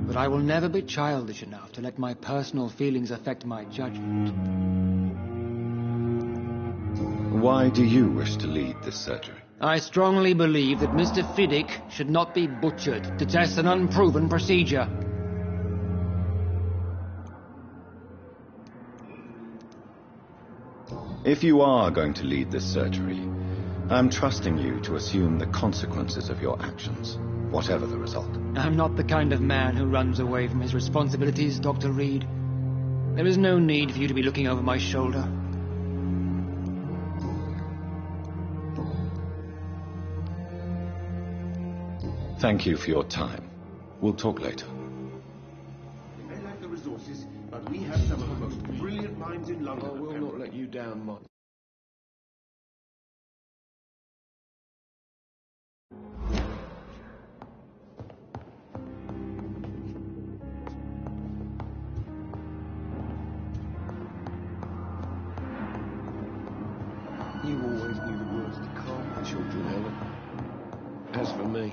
But I will never be childish enough to let my personal feelings affect my judgment. Why do you wish to lead this surgery? I strongly believe that Mr. Fiddick should not be butchered to test an unproven procedure. If you are going to lead this surgery, I'm trusting you to assume the consequences of your actions, whatever the result. I'm not the kind of man who runs away from his responsibilities, Dr. Reed. There is no need for you to be looking over my shoulder. Thank you for your time. We'll talk later. We may lack the resources, but we have some of the most brilliant minds in London. I will not let you down, Mike. You always knew the words to calm the children, Helen. As for me...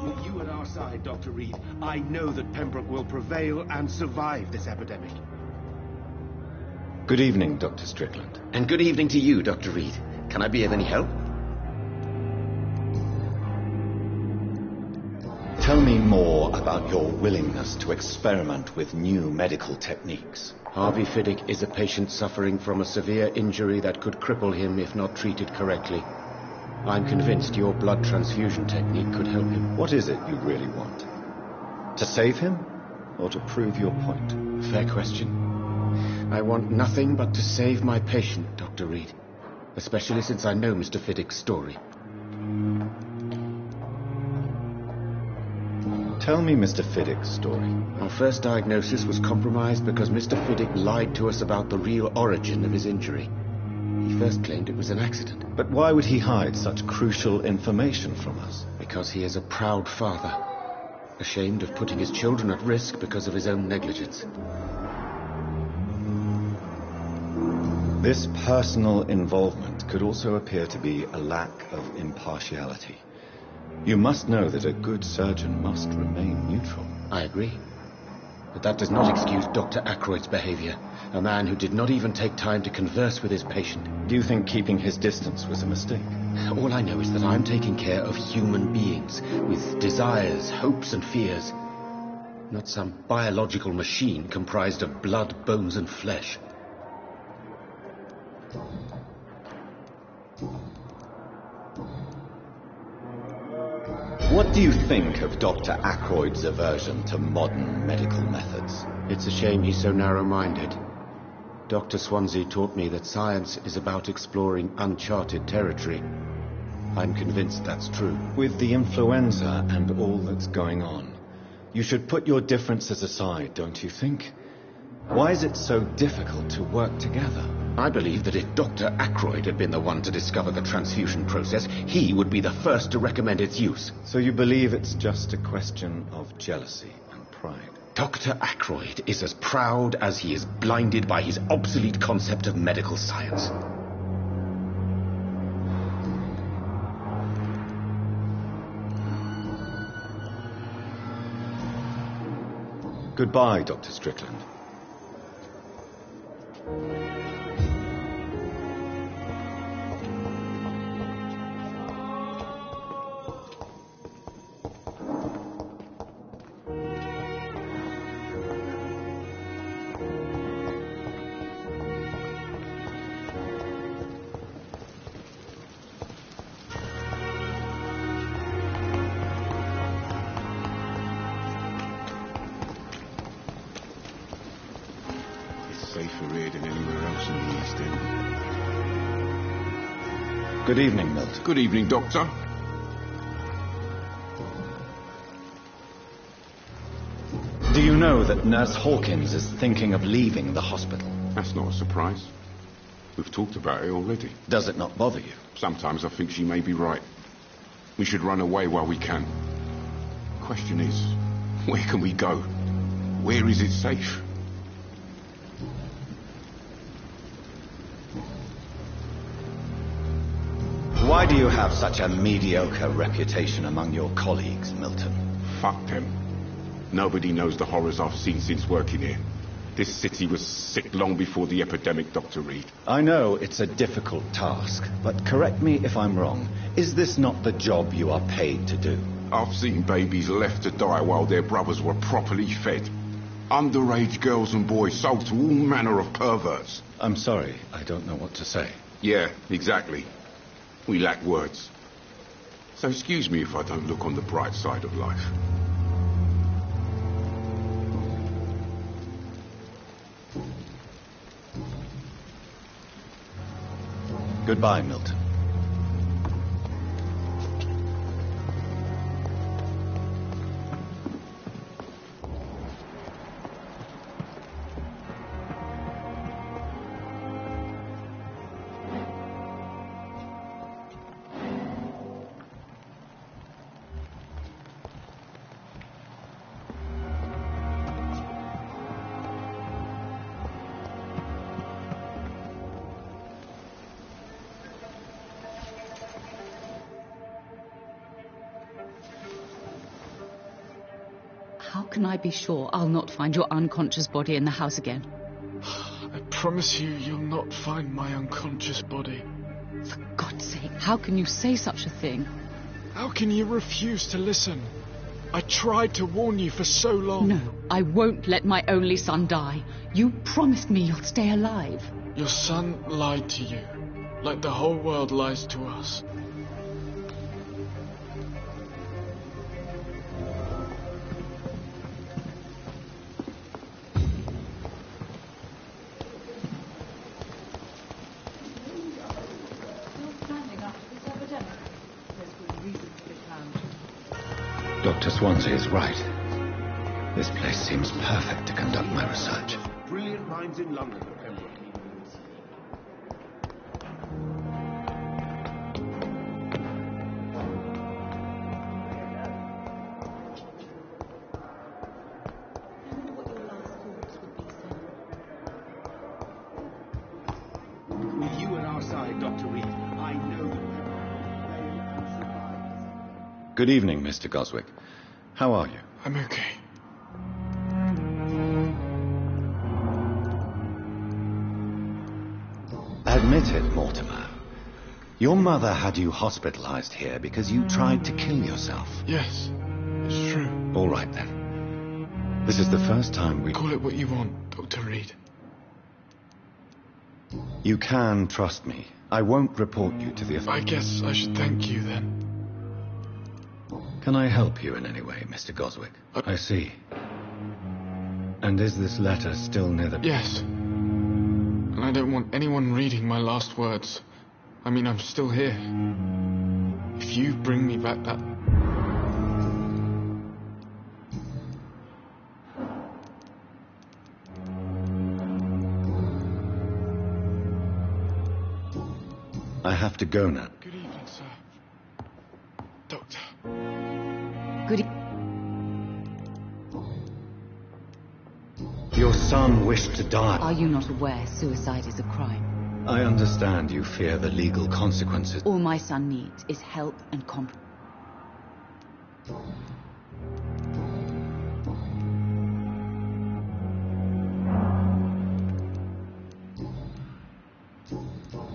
With you at our side, Dr. Reed, I know that Pembroke will prevail and survive this epidemic. Good evening, Dr. Strickland. And good evening to you, Dr. Reed. Can I be of any help? Tell me more about your willingness to experiment with new medical techniques. Harvey Fiddick is a patient suffering from a severe injury that could cripple him if not treated correctly. I'm convinced your blood transfusion technique could help him. What is it you really want? To save him, or to prove your point? Fair question. I want nothing but to save my patient, Dr. Reed. Especially since I know Mr. Fiddick's story. Tell me Mr. Fiddick's story. Our first diagnosis was compromised because Mr. Fiddick lied to us about the real origin of his injury. He first claimed it was an accident. But why would he hide such crucial information from us? Because he is a proud father, ashamed of putting his children at risk because of his own negligence. This personal involvement could also appear to be a lack of impartiality. You must know that a good surgeon must remain neutral. I agree. But that does not excuse Dr. Ackroyd's behavior, a man who did not even take time to converse with his patient. Do you think keeping his distance was a mistake? All I know is that I'm taking care of human beings with desires, hopes and fears. Not some biological machine comprised of blood, bones and flesh. What do you think of Dr. Ackroyd's aversion to modern medical methods? It's a shame he's so narrow-minded. Dr. Swansea taught me that science is about exploring uncharted territory. I'm convinced that's true. With the influenza and all that's going on, you should put your differences aside, don't you think? Why is it so difficult to work together? I believe that if Dr. Ackroyd had been the one to discover the transfusion process, he would be the first to recommend its use. So you believe it's just a question of jealousy and pride? Dr. Ackroyd is as proud as he is blinded by his obsolete concept of medical science. Goodbye, Dr. Strickland. Safer here than anywhere else in the East End. Good evening, Milton. Good evening, Doctor. Do you know that Nurse Hawkins is thinking of leaving the hospital? That's not a surprise. We've talked about it already. Does it not bother you? Sometimes I think she may be right. We should run away while we can. Question is, where can we go? Where is it safe? Why do you have such a mediocre reputation among your colleagues, Milton? Fuck them. Nobody knows the horrors I've seen since working here. This city was sick long before the epidemic, Dr. Reed. I know it's a difficult task, but correct me if I'm wrong. Is this not the job you are paid to do? I've seen babies left to die while their brothers were properly fed. Underage girls and boys sold to all manner of perverts. I'm sorry, I don't know what to say. Yeah, exactly. We lack words. So excuse me if I don't look on the bright side of life. Goodbye, Milton. How can I be sure I'll not find your unconscious body in the house again? I promise you, you'll not find my unconscious body. For God's sake, how can you say such a thing? How can you refuse to listen? I tried to warn you for so long. No, I won't let my only son die. You promised me you'll stay alive. Your son lied to you, like the whole world lies to us. Dr. Swansea is right. This place seems perfect to conduct my research. Brilliant minds in London, Pembroke. With you at our side, Dr. Reed, I know that Good evening, Mr. Goswick. How are you? I'm okay. Admit it, Mortimer. Your mother had you hospitalized here because you tried to kill yourself. Yes, it's true. All right, then. This is the first time we... Call it what you want, Dr. Reed. You can trust me. I won't report you to the I authorities. guess I should thank you, then. Can I help you in any way, Mr. Goswick? I see. And is this letter still near the... Yes. And I don't want anyone reading my last words. I mean, I'm still here. If you bring me back that... I have to go now. Good evening, sir. Doctor. Good Your son wished to die. Are you not aware suicide is a crime? I understand you fear the legal consequences. All my son needs is help and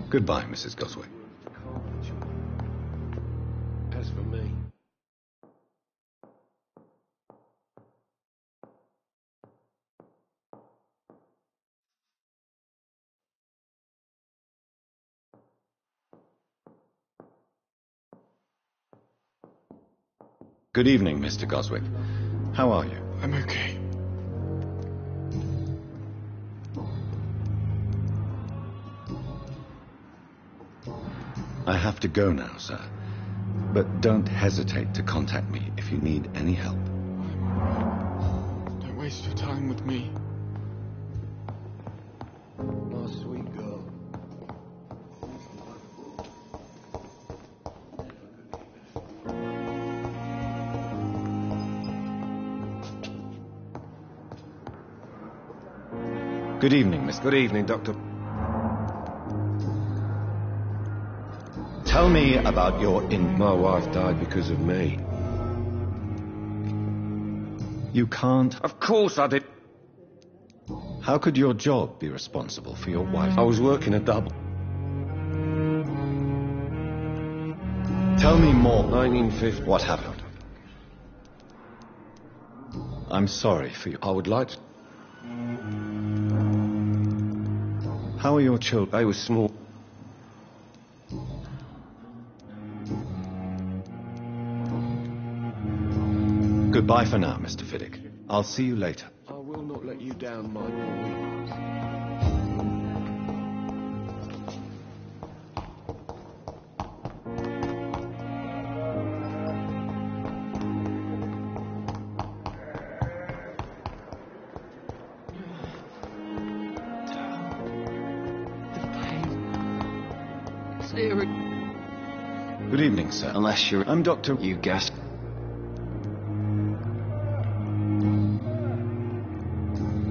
Goodbye, Mrs. Goswick. As for me... Good evening, Mr. Goswick. How are you? I'm okay. I have to go now, sir. But don't hesitate to contact me if you need any help. Don't waste your time with me. My sweet girl. Good evening, Miss. Good evening, Doctor. Tell me about your My wife died because of me. You can't... Of course I did. How could your job be responsible for your wife? I was working a double. Tell me more. 1950. What happened? I'm sorry for you. I would like to... How are your children? They were small. Goodbye for now, Mr. Fiddick. I'll see you later. I will not let you down, my boy. Good evening, sir. Unless you're... I'm Dr. You guessed.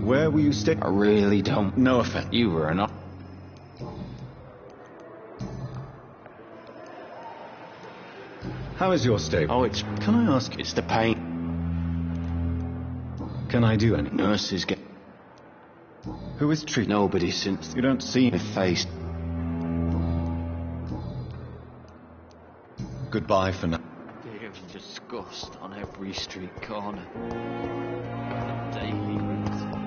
Where were you staying? I really don't. No offense. You were not. How is your stay? Oh, it's... Can I ask you? It's the pain. Can I do anything? Nurses get... Who is treating? Nobody since... You don't see my face. Goodbye for now. Fear and disgust on every street corner. Daily routine.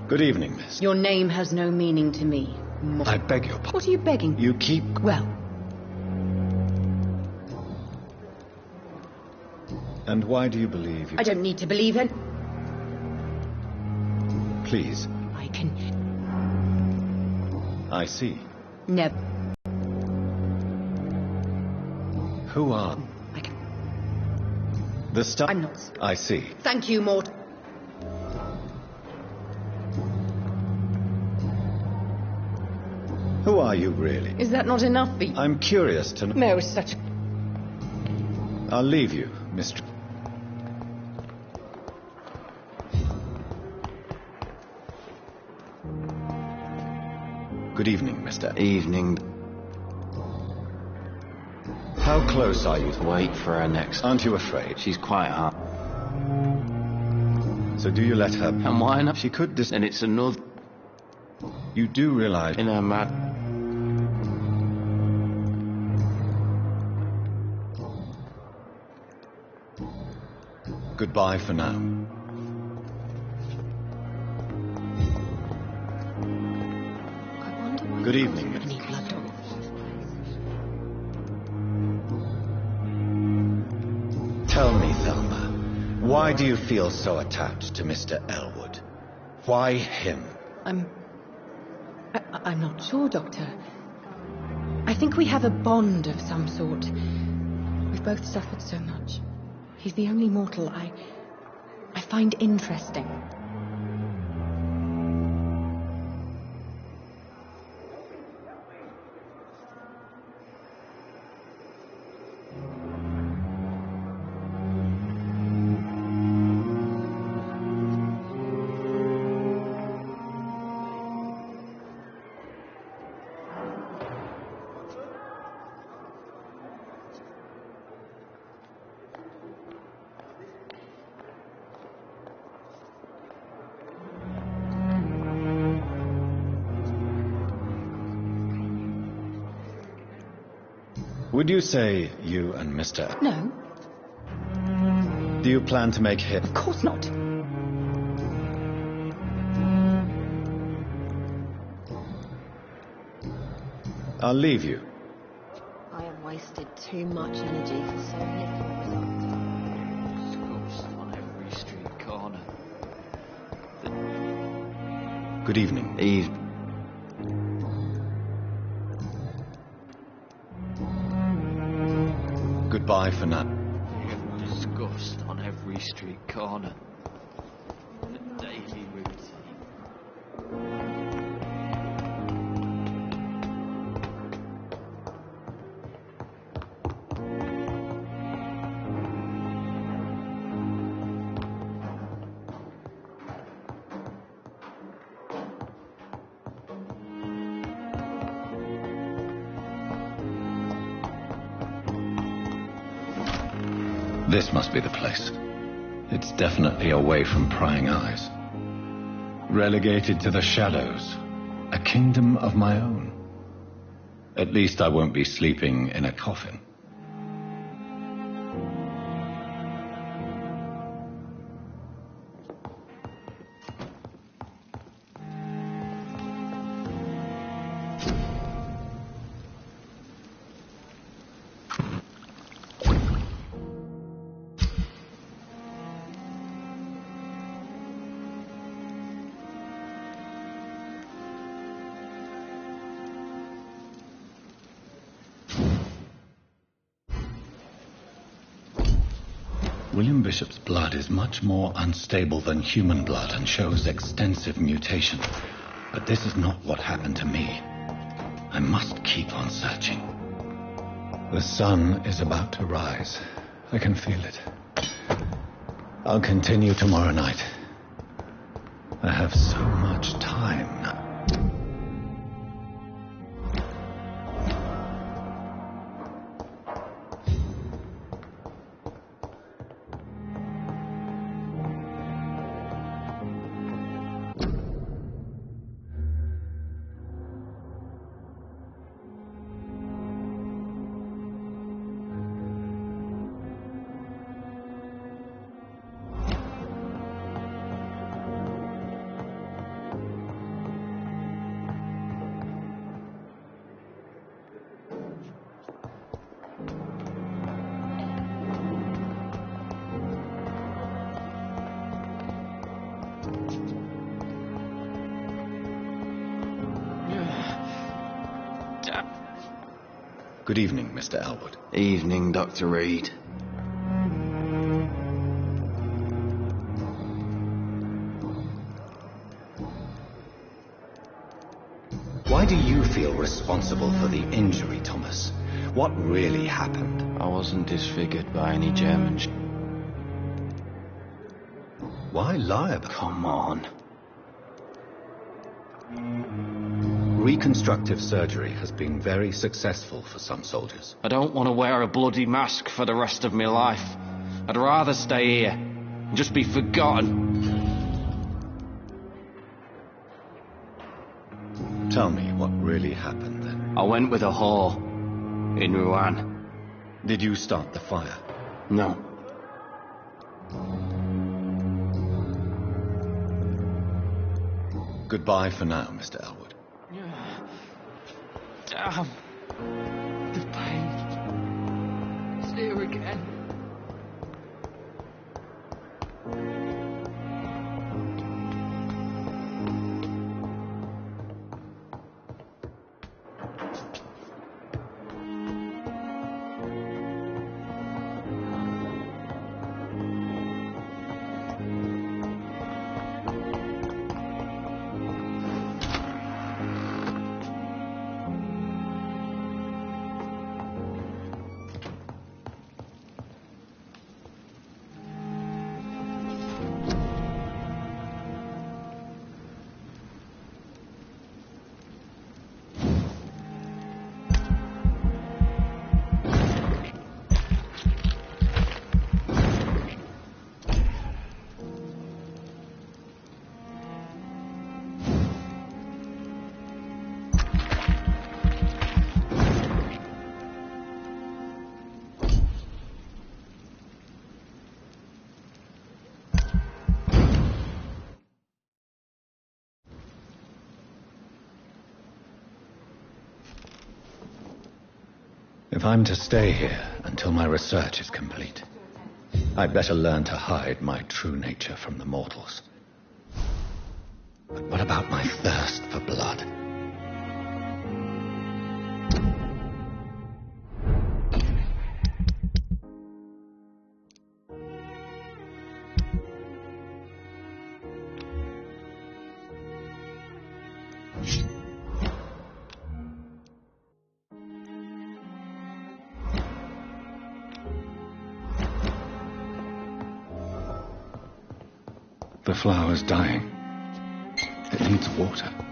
Good evening, miss. Your name has no meaning to me. I beg your pardon. What are you begging? You keep... Well, And why do you believe you... I don't need to believe it. Please. I can... I see. Never. Who are... The stuff... I'm not. I see. Thank you, Mort. Who are you, really? Is that not enough for you? I'm curious to know... Mayor is such... I'll leave you, Mr... Good evening, Mr... Evening. How close are you to... Wait for her next. Aren't you afraid? She's quite hard. So do you let her... And why not? She could And it's another... You do realize... In her mad... Goodbye for now. Good evening. Tell me, Thelma, why do you feel so attached to Mr. Elwood? Why him? I'm not sure, Doctor. I think we have a bond of some sort. We've both suffered so much. He's the only mortal I find interesting. Would you say you and Mr... No. Do you plan to make him... Of course not. I'll leave you. I have wasted too much energy for so little result. Scopes on every street corner. Good evening. Eve. Goodbye for now. Disgust on every street corner. The daily routine. This must be the place. It's definitely away from prying eyes. Relegated to the shadows. A kingdom of my own. At least I won't be sleeping in a coffin. William Bishop's blood is much more unstable than human blood and shows extensive mutation. But this is not what happened to me. I must keep on searching. The sun is about to rise. I can feel it. I'll continue tomorrow night. I have so much time now. Good evening, Mr. Elwood. Evening, Dr. Reed. Why do you feel responsible for the injury, Thomas? What really happened? I wasn't disfigured by any German Why lie about it? Come on. Reconstructive surgery has been very successful for some soldiers. I don't want to wear a bloody mask for the rest of my life. I'd rather stay here and just be forgotten. Tell me what really happened then. I went with a whore in Rouen. Did you start the fire? No. Goodbye for now, Mr. Elwood. Damn. The pain. It's here again. If I'm to stay here until my research is complete, I'd better learn to hide my true nature from the mortals. But what about my thirst for blood? The flower's dying. It needs water.